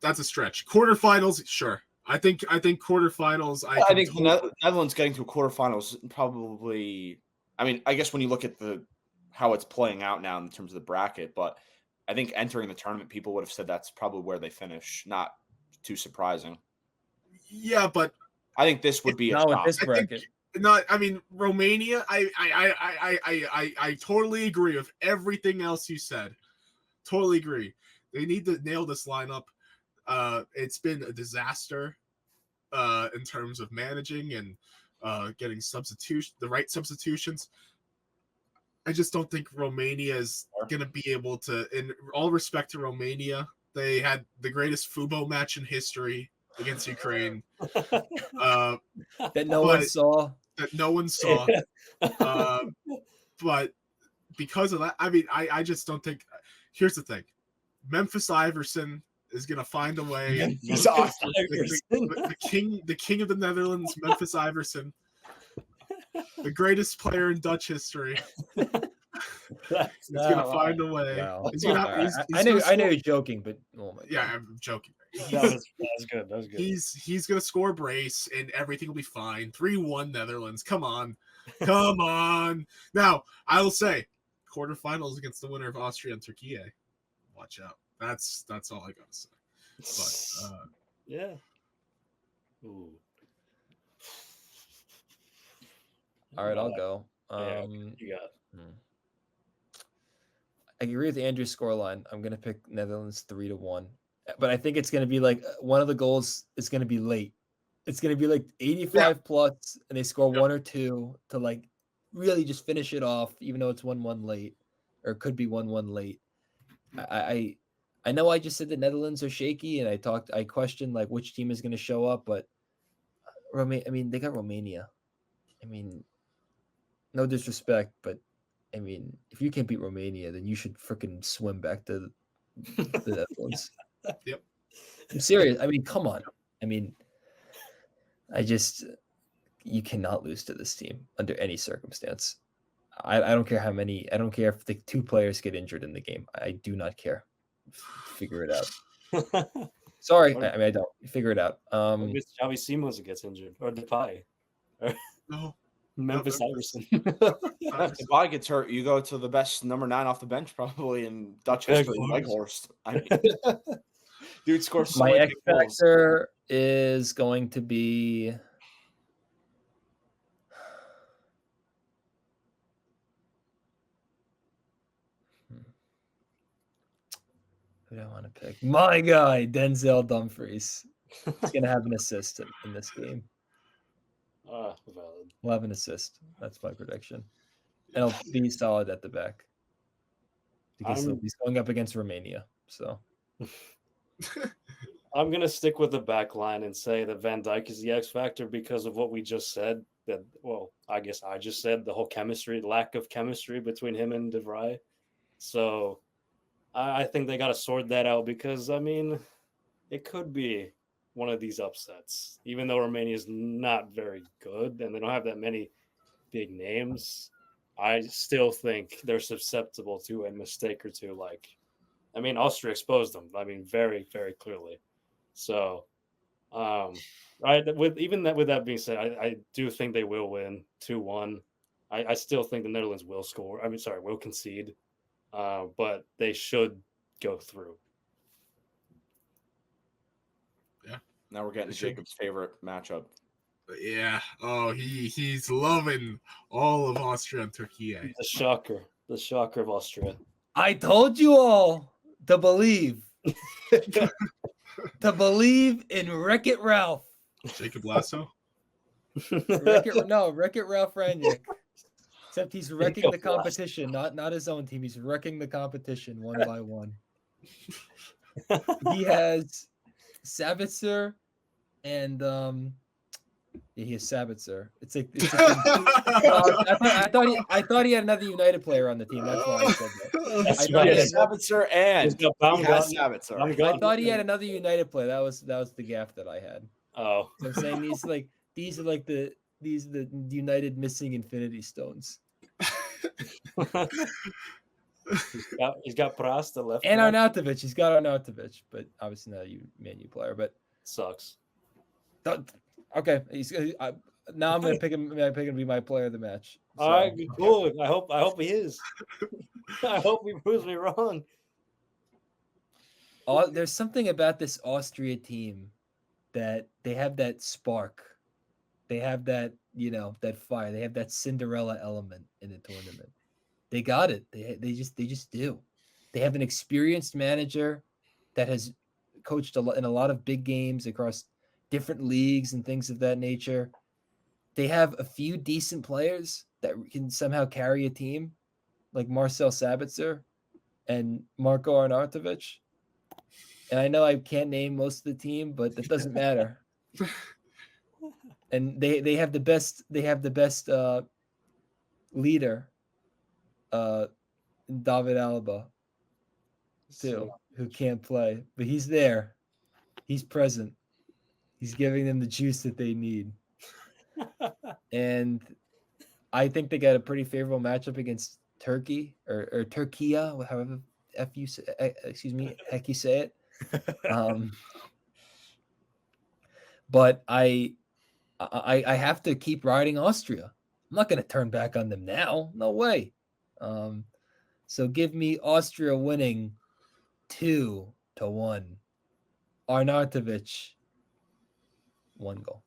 that's a stretch. Quarterfinals, sure. I think quarterfinals. I think the Netherlands getting to a quarterfinals probably. I mean, I guess when you look at how it's playing out now in terms of the bracket, but I think entering the tournament, people would have said that's probably where they finish. Not too surprising. Yeah, but I think this would be a not shock. with this bracket. Romania. I totally agree with everything else you said. Totally agree. They need to nail this lineup. It's been a disaster in terms of managing and getting the right substitutions. I just don't think Romania is going to be able to. In all respect to Romania, they had the greatest Fubo match in history against Ukraine. That no one saw. But because of that, I just don't think. Here's the thing: Memphis Iverson is gonna find a way. The king of the Netherlands, Memphis Iverson, the greatest player in Dutch history. He's gonna find a way. Wow. I know you're joking, but oh my God. Yeah, I'm joking. That was good. That was good. He's gonna score a brace and everything will be fine. 3-1 Netherlands. Come on. Now I will say, quarterfinals against the winner of Austria and Türkiye. Watch out. That's all I gotta say. But yeah. Ooh. All right, I'll go. You got. I agree with Andrew's scoreline. I'm gonna pick Netherlands 3-1, but I think it's gonna be like one of the goals is gonna be late. It's gonna be like 85 plus, and they score 1 or 2 to like really just finish it off, even though it's 1-1 late, or it could be 1-1 late. I know I just said the Netherlands are shaky, and I questioned like which team is gonna show up, but they got Romania. I mean, no disrespect, but I mean, if you can't beat Romania, then you should freaking swim back to the Netherlands. Yep. I'm serious. I mean, come on. I mean, you cannot lose to this team under any circumstance. I don't care how many. I don't care if the 2 players get injured in the game. I do not care. Figure it out. Sorry, I don't. Figure it out. It's Xavi Simons that gets injured, or Depay. No. Memphis Iverson. If Depay gets hurt, you go to the best number 9 off the bench probably in Dutch history, Weghorst. Dude scores so my many X factor is going to be. do I want to pick? My guy, Denzel Dumfries. He's going to have an assist in this game. Valid. He'll have an assist. That's my prediction. And he'll be solid at the back. Because he's going up against Romania. So I'm going to stick with the back line and say that Van Dijk is the X factor because of what we just said. I guess I just said the whole lack of chemistry between him and De Vrij. So I think they got to sort that out because, it could be one of these upsets. Even though Romania is not very good and they don't have that many big names, I still think they're susceptible to a mistake or two. Austria exposed them. Very, very clearly. So, with that being said, I do think they will win 2-1. I still think the Netherlands will score. Will concede, but they should go through. Yeah. Now we're getting Jacob's favorite matchup. Yeah. Oh, he's loving all of Austria and Türkiye. The shocker of Austria. I told you all to believe. To believe in Wreck-It Ralph. Jacob Lasso? Wreck-It Ralph Rangnick. Except he's wrecking the competition, not his own team. He's wrecking the competition one by one. He has Sabitzer and he has Sabitzer. I thought he had another United player on the team. That's why I said that. I thought he had another United player. That was the gaffe that I had. Oh, so I'm saying these are the United missing Infinity Stones. he's got Pras, the left, and Arnautovic. He's got Arnautovic, but obviously not a Man U player. But sucks. Okay, now I'm gonna pick him. I'm picking to be my player of the match. So. All right, cool. I hope he is. I hope he proves me wrong. There's something about this Austria team that they have that spark. They have that that fire. They have that Cinderella element in the tournament. They got it. They just do. They have an experienced manager that has coached in a lot of big games across different leagues and things of that nature. They have a few decent players that can somehow carry a team, like Marcel Sabitzer and Marko Arnautovic. And I know I can't name most of the team, but that doesn't matter. And they have the best leader, David Alaba, too, who can't play, but he's there. He's present. He's giving them the juice that they need. And I think they got a pretty favorable matchup against Turkey or Türkiye, however heck you say it. But I have to keep riding Austria. I'm not going to turn back on them now. No way. So give me Austria winning 2-1. Arnautovic 1 goal.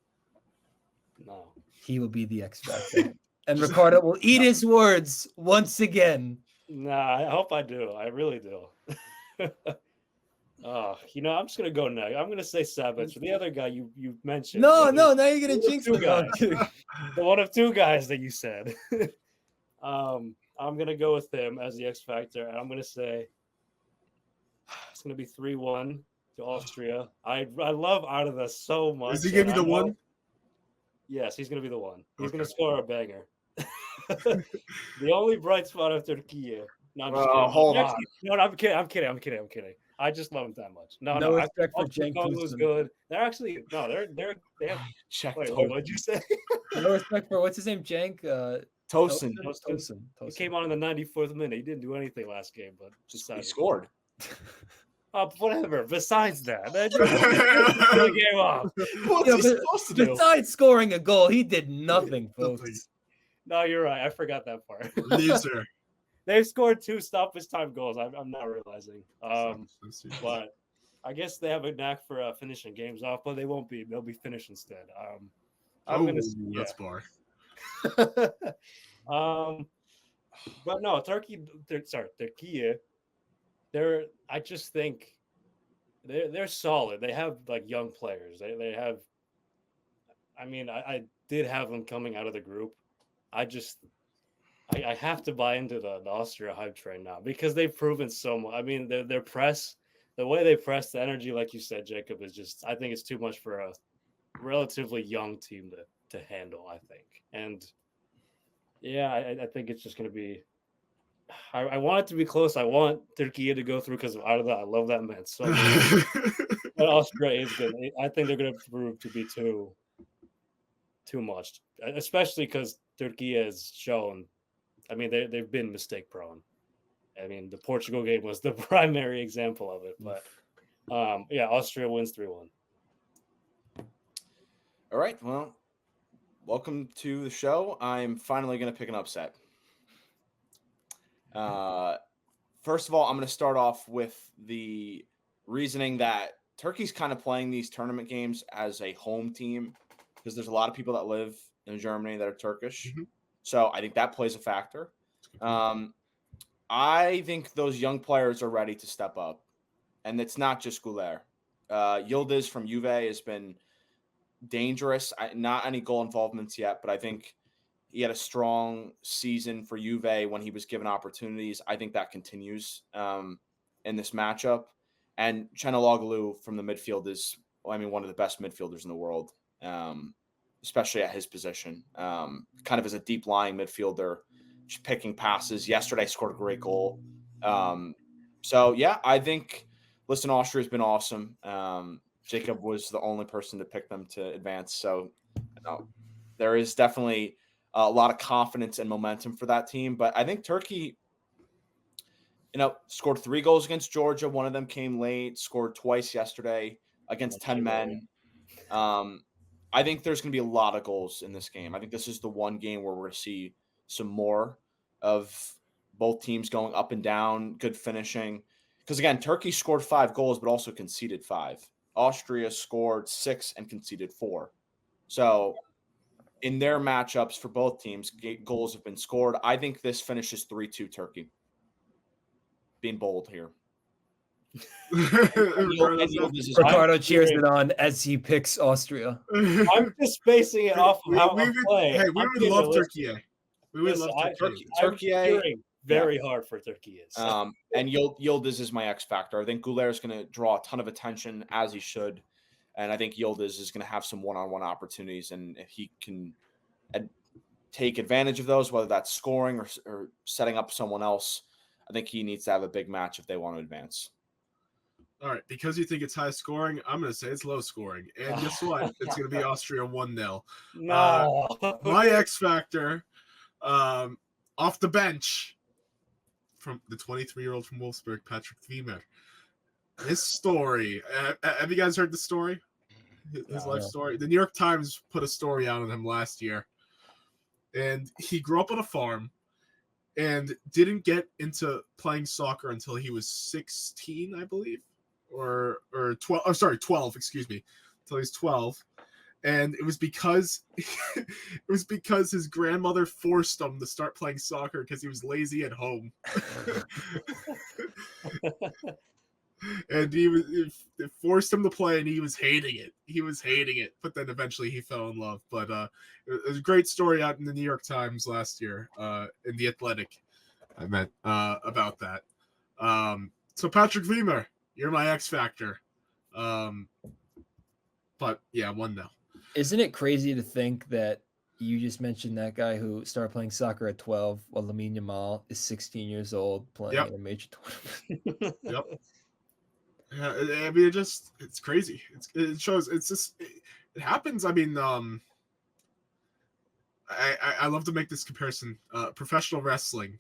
No. He will be the X factor. And Ricardo will eat his words once again. Nah, I hope I do. I really do. I'm just gonna go next. I'm gonna say Sabitzer. The other guy you mentioned. No, now you're gonna jinx the guy. The one of two guys that you said. I'm gonna go with him as the X factor, and I'm gonna say it's gonna be 3-1 to Austria. I love Arda so much. Is he gonna be the one? Yes, he's gonna be the one. He's gonna score a banger. The only bright spot of Türkiye. No, I'm just kidding. Hold on. No, I'm kidding. I just love him that much. No respect for Cenk was good. They're actually they have. Check. Wait, what'd you say? No respect for what's his name, Cenk? Tosin. He came on in the 94th minute. He didn't do anything last game, but he scored. Whatever. Besides that, the game off. What's he supposed to do? Besides scoring a goal, he did nothing, folks. No, you're right. I forgot that part. Loser. They've scored 2 stoppage time goals. I'm not realizing. But I guess they have a knack for finishing games off, but they won't be. They'll be finished instead. That's bar. But no, Türkiye. I just think they're solid. They have like young players. They have. I mean, I did have them coming out of the group. I have to buy into the Austria hype train now because they've proven so much. I mean, their press, the way they press, the energy, like you said, Jacob, is just. I think it's too much for a relatively young team to handle. I think, and yeah, I think it's just going to be. I want it to be close. I want Türkiye to go through because I love that man so much. But Austria is good. I think they're going to prove to be too much, especially because Türkiye has shown. I mean, they've been mistake prone. I mean, the Portugal game was the primary example of it. But yeah, Austria wins 3-1. All right. Well, welcome to the show. I'm finally going to pick an upset. First of all, I'm going to start off with the reasoning that Turkey's kind of playing these tournament games as a home team because there's a lot of people that live in Germany that are Turkish. Mm-hmm. So I think that plays a factor. I think those young players are ready to step up, and it's not just Güler. Yildiz from Juve has been dangerous. Not any goal involvements yet, but I think he had a strong season for Juve when he was given opportunities. I think that continues in this matchup. And Çalhanoğlu from the midfield is, one of the best midfielders in the world, especially at his position. Kind of as a deep lying midfielder, just picking passes. Yesterday scored a great goal. So, yeah, I think, Austria's been awesome. Jacob was the only person to pick them to advance. So, there is definitely a lot of confidence and momentum for that team. But I think Turkey, scored 3 goals against Georgia. One of them came late, scored twice yesterday against 10 men. I think there's going to be a lot of goals in this game. I think this is the one game where we're going to see some more of both teams going up and down, good finishing. Because, again, Turkey scored 5 goals but also conceded 5. Austria scored 6 and conceded 4. So in their matchups for both teams, goals have been scored. I think this finishes 3-2 Turkey. Being bold here. Ricardo cheers it on as he picks Austria. I'm just basing it off of how I'm playing. Hey, we would love Türkiye. We would love Türkiye. Very hard for Türkiye. And Yildiz is my X factor. I think Güler is going to draw a ton of attention, as he should. And I think Yildiz is going to have some one-on-one opportunities. And if he can take advantage of those, whether that's scoring or setting up someone else, I think he needs to have a big match if they want to advance. All right, because you think it's high scoring, I'm going to say it's low scoring. And guess what? It's going to be Austria 1-0. No. My X factor, off the bench, from the 23-year-old from Wolfsburg, Patrick Wiemer. His story. Have you guys heard the story? His life story? The New York Times put a story out on him last year. And he grew up on a farm and didn't get into playing soccer until he was 16, I believe. Or 12. Oh, sorry, 12, excuse me. Until he was 12. And it was because his grandmother forced him to start playing soccer because he was lazy at home. And it forced him to play, and he was hating it. But then eventually he fell in love. But it was a great story out in the New York Times last year, in The Athletic, I meant, about that. So Patrick Wiemer, you're my X factor. But yeah, 1-0. Isn't it crazy to think that you just mentioned that guy who started playing soccer at 12 while Lamine Yamal is 16 years old playing in a major tournament? Yep. Yeah, I mean, it's crazy. It shows. It happens. I mean, I love to make this comparison. Professional wrestling,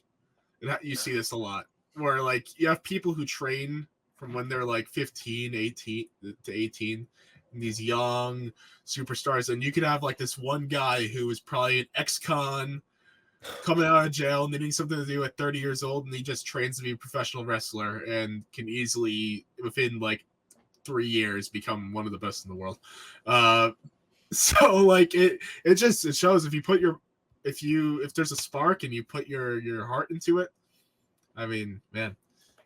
you see this a lot, where like you have people who train from when they're like 15, 18 to 18. These young superstars, and you could have like this one guy who is probably an ex-con coming out of jail, needing something to do at 30 years old, and he just trains to be a professional wrestler and can easily, within like 3 years, become one of the best in the world. So like it shows if there's a spark and you put your heart into it. I mean, man,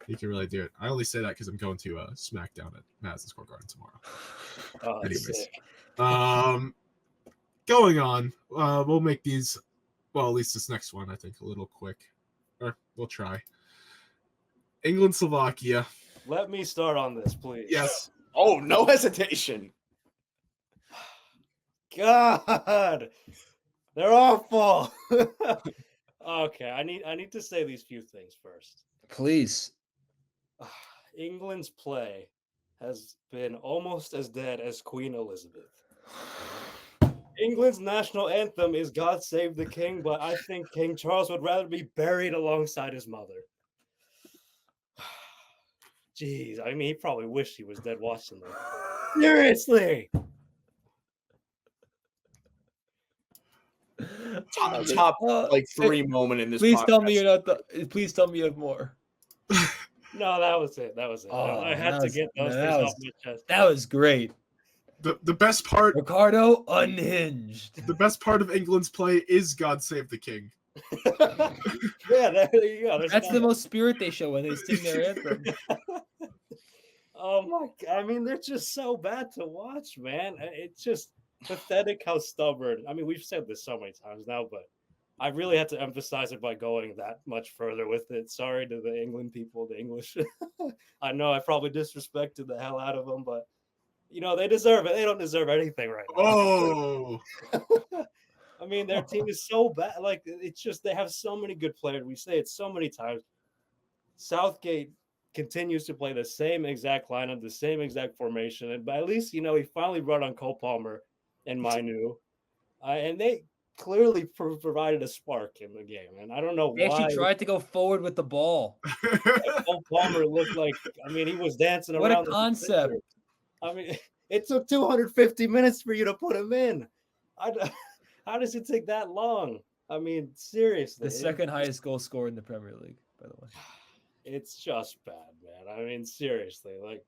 He can really do it. I only say that because I'm going to SmackDown at Madison Square Garden tomorrow. Oh, that's Anyways, sick. going on. We'll make these. Well, at least this next one, I think, a little quick. Or we'll try. England, Slovakia. Let me start on this, please. Yes. Oh, no hesitation. God, they're awful. Okay, I need to say these few things first. Please. England's play has been almost as dead as Queen Elizabeth. England's national anthem is God Save the King, but I think King Charles would rather be buried alongside his mother. Jeez, I mean, he probably wished he was dead watching them. Seriously. Top like 3 moment in this. Please tell me podcast. you're not please tell me you have more. No, that was it. That was it. Oh, I had to get those things off my chest. That was great. The best part. Ricardo unhinged. The best part of England's play is God Save the King. Yeah, there you go. That's the most spirit they show when they sing their anthem. Oh my God. I mean, they're just so bad to watch, man. It's just pathetic how stubborn. I mean, we've said this so many times now, but I really had to emphasize it by going that much further with it. Sorry to the England people, the English. I know I probably disrespected the hell out of them, but you know, they deserve it. They don't deserve anything right now. Oh. I mean, their team is so bad. Like, it's just they have so many good players. We say it so many times. Southgate continues to play the same exact lineup, the same exact formation. But at least, you know, he finally brought on Cole Palmer and Manu. And they clearly provided a spark in the game. And I don't know They why. actually tried to go forward with the ball. Cole Palmer looked like, I mean, he was dancing What around. a concept. I mean, it took 250 minutes for you to put him in. How does it take that long? I mean, seriously. The second highest goal scorer in the Premier League, by the way. It's just bad, man. I mean, seriously. Like,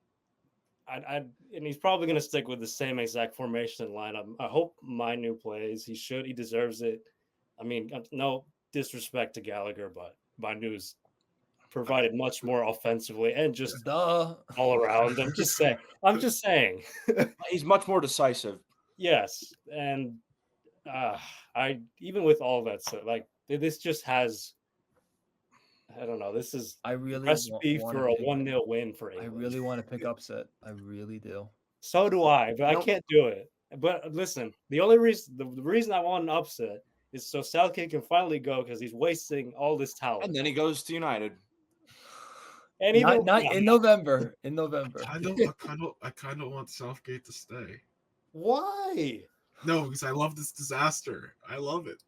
and he's probably going to stick with the same exact formation and lineup. I hope Manu plays. He should. He deserves it. I mean, no disrespect to Gallagher, but Manu's provided much more offensively and just all around. I'm just saying. He's much more decisive. Yes, and I even with all that said, like this just has. I don't know. This is I really recipe for a 1-0 win for England. I really want to pick upset. I really do. So do I, but I can't do it. But listen, the reason I want an upset is so Southgate can finally go because he's wasting all this talent. And then he goes to United. And even not in November. In November. I kind of want Southgate to stay. Why? No, because I love this disaster. I love it.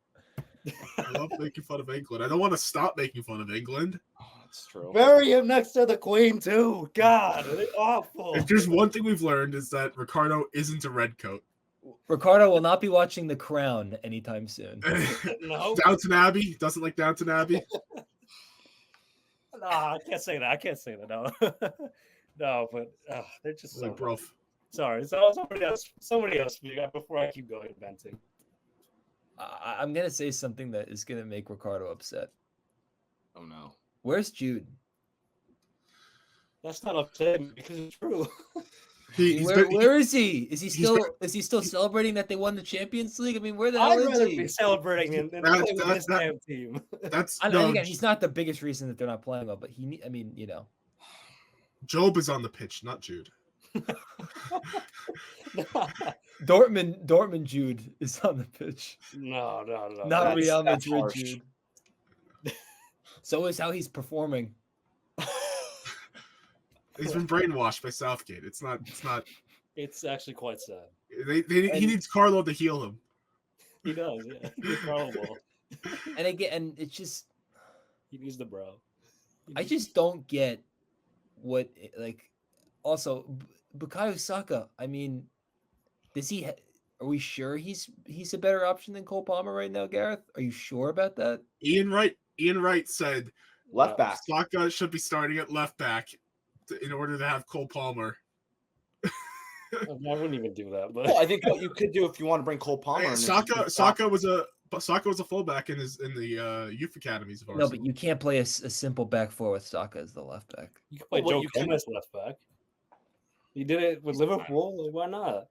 I love making fun of England. I don't want to stop making fun of England. Oh, that's true. Bury him next to the Queen too. God, they're awful. If there's one thing we've learned is that Ricardo isn't a redcoat. Ricardo will not be watching The Crown anytime soon. No. Downton Abbey doesn't like Downton Abbey. Nah, I can't say that. No, no, but they're just so. Like, bro. Sorry, so somebody else speak up before I keep going venting. I'm gonna say something that is gonna make Ricardo upset. Oh no. Where's Jude? That's not upsetting because it's true. Where is he? Is he still celebrating that they won the Champions League? I mean, where the hell I'd is rather he? be celebrating than playing with this damn team. Again, he's not the biggest reason that they're not playing well, but I mean, you know. Job is on the pitch, not Jude. Dortmund Jude is on the pitch. No. Not Real That's Madrid harsh. Jude. So is how he's performing. He's been brainwashed by Southgate. It's not. It's actually quite sad. He needs Carlo to heal him. He does, yeah. He's probable. And again, it's just He needs the bro. I just don't get what Also, Bukayo Saka. I mean, are we sure he's a better option than Cole Palmer right now, Gareth? Are you sure about that? Ian Wright said Left back. Saka should be starting at left back in order to have Cole Palmer. I wouldn't even do that. But Well, I think what you could do if you want to bring Cole Palmer. Saka was a Saka was a fullback in the youth academies of No, Arsenal. but you can't play a simple back four with Saka as the left back. You can play Well, Joe you can- Gomez left back. You did it with Liverpool. Like, why not?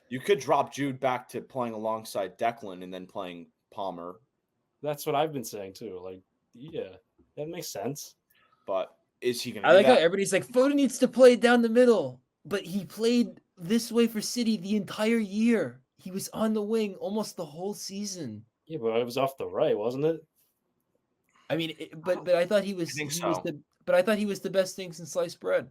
You could drop Jude back to playing alongside Declan and then playing Palmer, That's what I've been saying too. Like, yeah, that makes sense. but is he going to I do like how that? everybody's like, Foden needs to play down the middle, but he played this way for City the entire year. He was on the wing almost the whole season. Yeah, but it was off the right, wasn't it? I mean, but I thought he was think he so. was but I thought he was the best thing since sliced bread.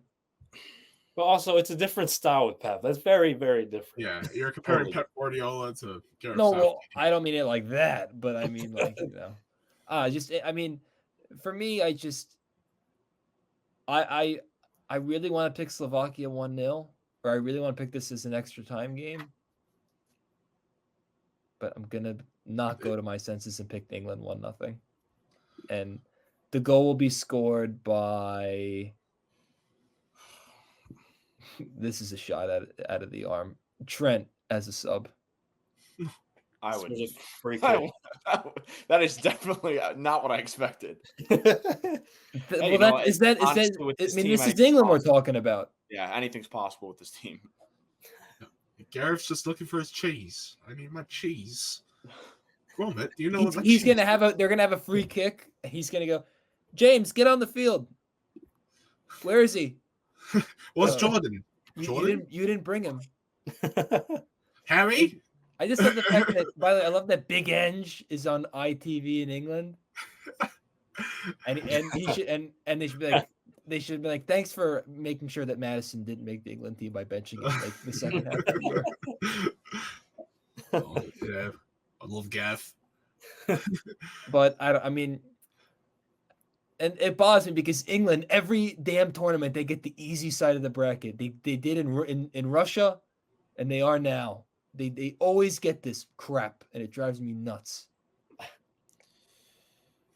But also, it's a different style with Pep. That's very, very different. Yeah, you're comparing Totally. Pep Guardiola to Gareth No, Southgate. well, I don't mean it like that, but I mean like I mean, for me, I really want to pick Slovakia 1-0, or I really want to pick this as an extra time game. But I'm gonna not go to my senses and pick England 1-0. And the goal will be scored by this is a shot out of the arm. Trent as a sub. I This would. was a free I kick. that is definitely not what I expected. Well, you know, is that honestly, with I this mean, team, this I is think it's England we're possible. talking about. Yeah, anything's possible with this team. Gareth's just looking for his cheese. I need my cheese. Gromit, do you know what my He's cheese gonna is? they're gonna have a free kick. He's gonna go, James, get on the field. Where is he? Well, it's Jordan. You didn't bring him. Harry? I just love the fact that, by the way, I love that Big Eng is on ITV in England. And he should and they should be like, thanks for making sure that Madison didn't make the England team by benching him like the second half of the year. Oh, yeah. I love Gaff. But I mean, and it bothers me because England, every damn tournament, they get the easy side of the bracket. They did in Russia, and they are now. They always get this crap, and it drives me nuts.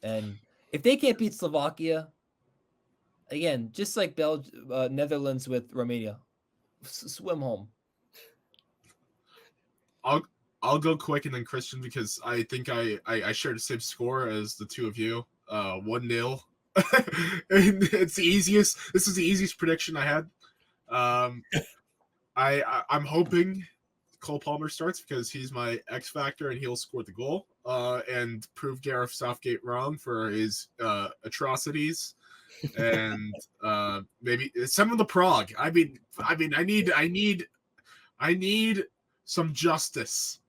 And if they can't beat Slovakia, again, just like Netherlands with Romania, swim home. I'll go quick and then Christian because I think I share the same score as the two of you. 1-0. And it's the easiest. This is the easiest prediction I had. I'm hoping Cole Palmer starts because he's my X factor and he'll score the goal and prove Gareth Southgate wrong for his atrocities and maybe some of the Prague. I mean I need some justice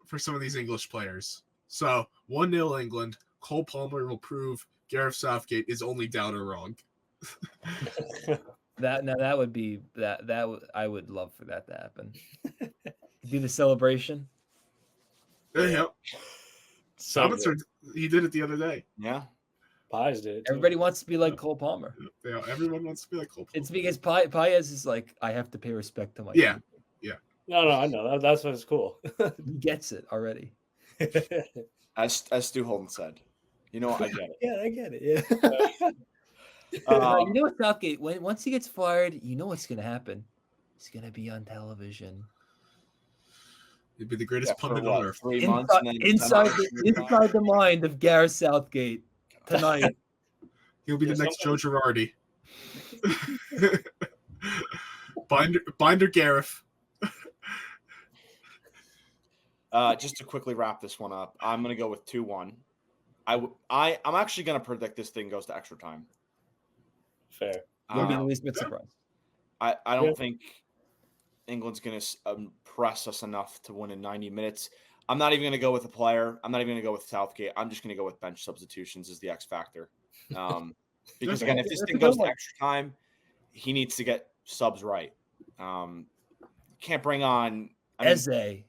for some of these English players. So 1-0 England. Cole Palmer will prove Gareth Southgate is only down or wrong. That would be I would love for that to happen. Do the celebration. Yeah. So Robinson, he did it the other day. Yeah. Pies did it too. Everybody wants to be like Cole Palmer. Yeah, everyone wants to be like Cole Palmer. It's because Paez is like, I have to pay respect to my Yeah. people. No, I know that's what's cool. He gets it already. As Stu Holden said, you know what? I get it. Yeah, I get it. Yeah. You know what, Southgate? Once he gets fired, you know what's gonna happen. He's gonna be on television. He'd be the greatest For pundit what, on earth. 3 months and then Inside the mind of Gareth Southgate tonight. He'll be Yeah, the next Joe Girardi. Binder Gareth. Just to quickly wrap this one up, I'm going to go with 2-1. I'm actually going to predict this thing goes to extra time. Fair. You'll be the least bit surprised. I don't Yeah. think England's going to press us enough to win in 90 minutes. I'm not even going to go with a player. I'm not even going to go with Southgate. I'm just going to go with bench substitutions as the X factor. Because again, if this thing goes to extra time, he needs to get subs right. Can't bring on Eze.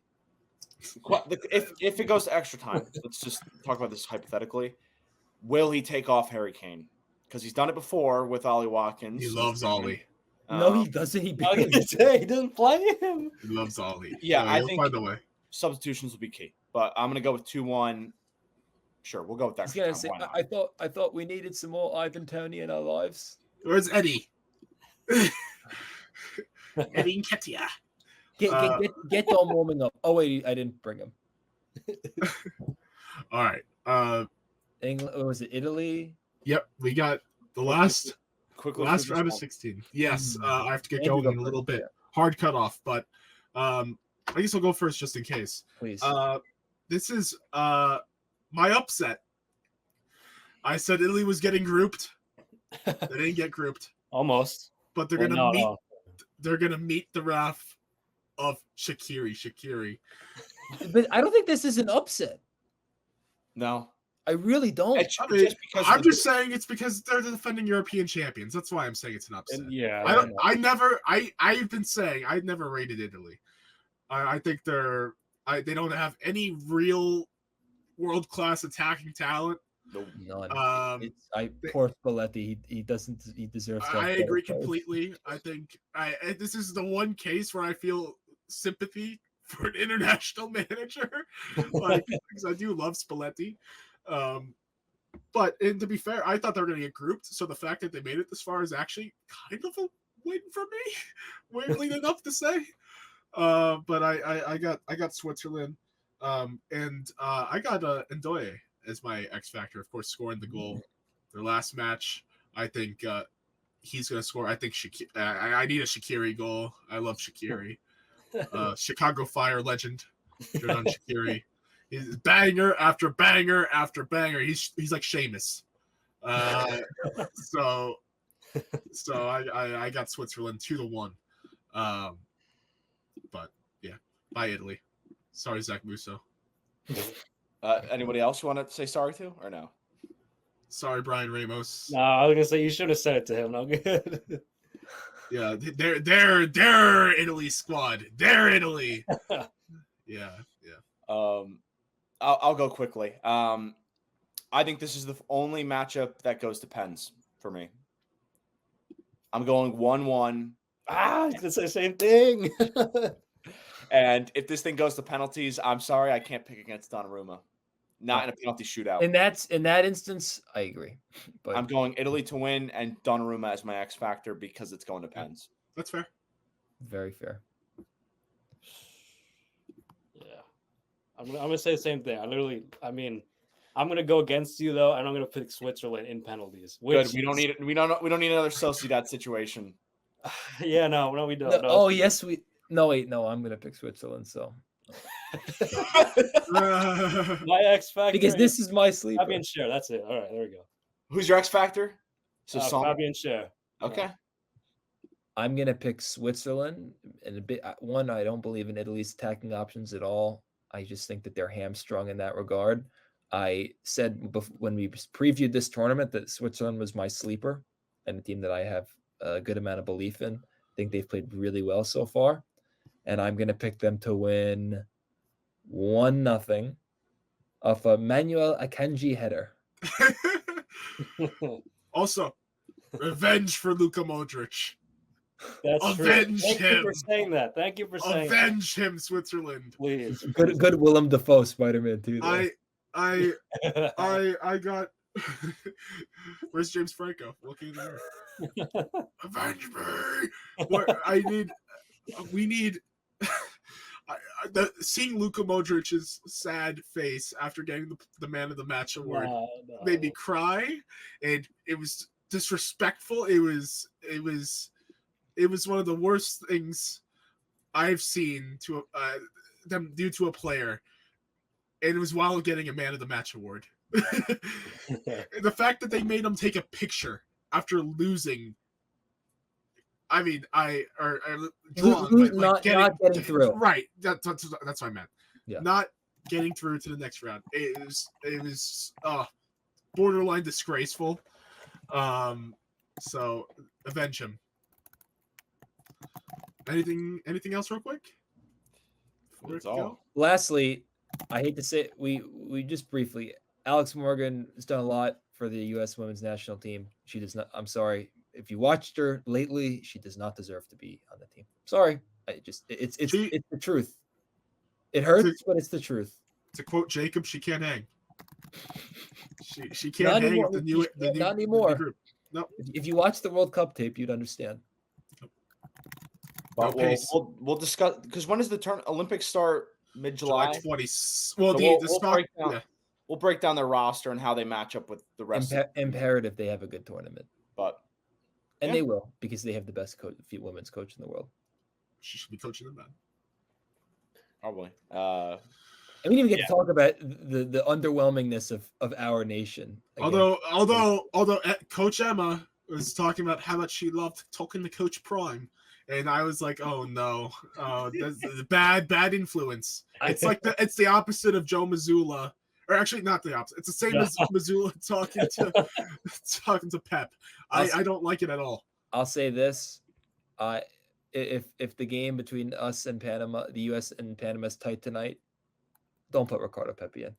If it goes to extra time, let's just talk about this hypothetically. Will he take off Harry Kane? Because he's done it before with Ollie Watkins. He loves Ollie. No, he doesn't. He I was gonna say he doesn't play him. He loves Ollie. Yeah, So I he'll think- find a way. Substitutions will be key. But I'm going to go with 2-1. Sure, we'll go with I was extra gonna time. say, Why not? I thought we needed some more Ivan Toney in our lives. Where's Eddie? Eddie Nketiah. Get Dom warming up. Oh wait, I didn't bring him. All right. England, what was it? Italy? Yep, we got the last Quickly last through this round of one. 16. Yes, I have to get Andrew, going go in a little first, bit. yeah. Hard cutoff, but I guess I'll go first just in case. Please. This is my upset. I said Italy was getting grouped. They didn't get grouped, Almost. but they're Well, gonna no, meet. no. They're gonna meet the wrath of Shaqiri. But I don't think this is an upset. No. I really don't. It's I mean, just because I'm just saying it's because they're the defending European champions. That's why I'm saying it's an upset. And yeah, I've been saying I never rated Italy. I think they don't have any real world class attacking talent. None. Um, Poor Spalletti. He deserves. I agree completely. I think this is the one case where I feel sympathy for an international manager, like because I do love Spalletti. But and to be fair, I thought they were going to get grouped. So the fact that they made it this far is actually kind of a win for me. Weirdly enough to say. But I got Switzerland, and I got Ndoye as my X factor. Of course, scoring the goal, their last match. I think he's gonna score. I think I need a Shaqiri goal. I love Shaqiri. Chicago Fire legend, Jordan Shaqiri. He's banger after banger after banger. He's like Sheamus. So I got Switzerland 2-1. But yeah, bye Italy. Sorry, Zach Musso. Anybody else you want to say sorry to or no? Sorry, Brian Ramos. No, I was gonna say you should have said it to him. No good. Yeah, they're Italy squad. They're Italy. Yeah. I'll go quickly. I think this is the only matchup that goes to pens for me. I'm going 1-1. I was gonna say the same thing. And if this thing goes to penalties, I'm sorry, I can't pick against Donnarumma. Not in a penalty shootout. In that instance, I agree. But I'm going Italy to win and Donnarumma as my X factor because it's going to pens. That's fair. very fair. Yeah, I'm gonna say the same thing. I'm gonna go against you though, and I'm gonna pick Switzerland in penalties. Good. We don't need another Sociedad situation. Yeah, no, we don't. No, No. oh yes, no. I'm gonna pick Switzerland. So My X factor because this is my sleeper. Fabian Scher. That's it. All right, there we go. Who's your X factor? So Fabian Scher. Okay. I'm gonna pick Switzerland, and one. I don't believe in Italy's attacking options at all. I just think that they're hamstrung in that regard. I said when we previewed this tournament that Switzerland was my sleeper and a team that I have a good amount of belief in. I think they've played really well so far, and I'm gonna pick them to win 1-0 off a Manuel Akanji header. Also, revenge for Luka Modric. That's Avenge true. Thank him. you for saying that. Thank you for saying that. Avenge him, Switzerland. Please. Good Willem Dafoe Spider-Man too. Though. I got. Where's James Franco? Looking in the mirror. Avenge me. We need. Seeing Luka Modric's sad face after getting the Man of the Match award made me cry, and it was disrespectful. It was one of the worst things I've seen to them do to a player, and it was while getting a Man of the Match award. The fact that they made him take a picture after losing. I mean, not getting through. Right, that's what I meant. Yeah. Not getting through to the next round. It was borderline disgraceful. So avenge him. Anything else, real quick? That's all. Lastly, I hate to say it, we just briefly. Alex Morgan has done a lot for the U.S. women's national team. She does not. I'm sorry. If you watched her lately, she does not deserve to be on the team. Sorry. It's the truth. It hurts, but it's the truth. To quote Jacob, she can't hang. She can't hang with the new not anymore. The group. No. If you watch the World Cup tape, you'd understand. But we'll discuss because when does the Olympics start? mid-July. July 20. Well, So the we'll stock. break down- Yeah. We'll break down their roster and how they match up with the rest. Imperative they have a good tournament, But and Yeah. they will because they have the best women's coach in the world. She should be coaching them then. probably. And we didn't even get to talk about the underwhelmingness of our nation. Although Coach Emma was talking about how much she loved talking to Coach Prime, and I was like, oh no, that's the bad influence. It's like it's the opposite of Joe Mazzulla, or actually not the opposite. It's the same as Mazzulla talking to Pep. I don't like it at all. I'll say this: if the game between us and Panama, the U.S. and Panama is tight tonight, don't put Ricardo Pepi in.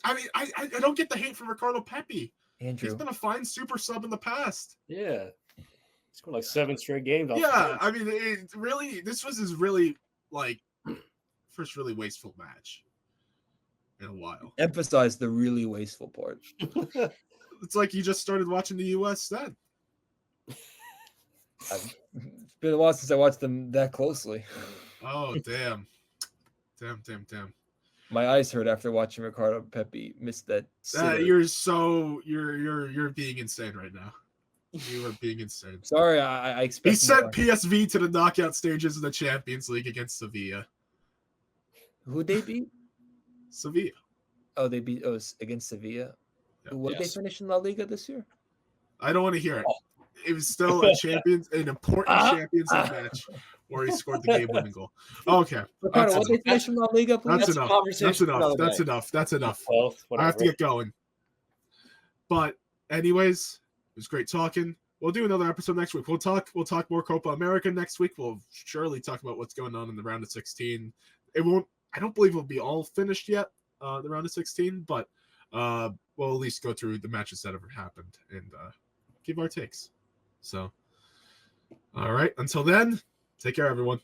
I don't get the hate from Ricardo Pepi. Andrew, He's been a fine super sub in the past. Yeah. He's got like 7 straight games. Yeah, I mean, this was his really first really wasteful match in a while. emphasize the really wasteful part. It's like you just started watching the U.S. then. It's been a while since I watched them that closely. Oh damn. My eyes hurt after watching Ricardo Pepi miss that. You're being insane right now. You are being insane. Sorry, I expect. He sent PSV to the knockout stages of the Champions League against Sevilla. Who'd they beat? Sevilla. Oh, they beat against Sevilla. Yeah. What they finish in La Liga this year? I don't want to hear it. It was still an important Champions League match where he scored the game-winning goal. Okay, Ricardo, what they finish in La Liga, please? That's enough. That's enough. Well, I have to get going. But anyways, it was great talking. We'll do another episode next week. We'll talk more Copa America next week. We'll surely talk about what's going on in the round of 16. I don't believe it'll be all finished yet, the round of 16, but we'll at least go through the matches that have happened and give our takes. So, all right. Until then, take care, everyone.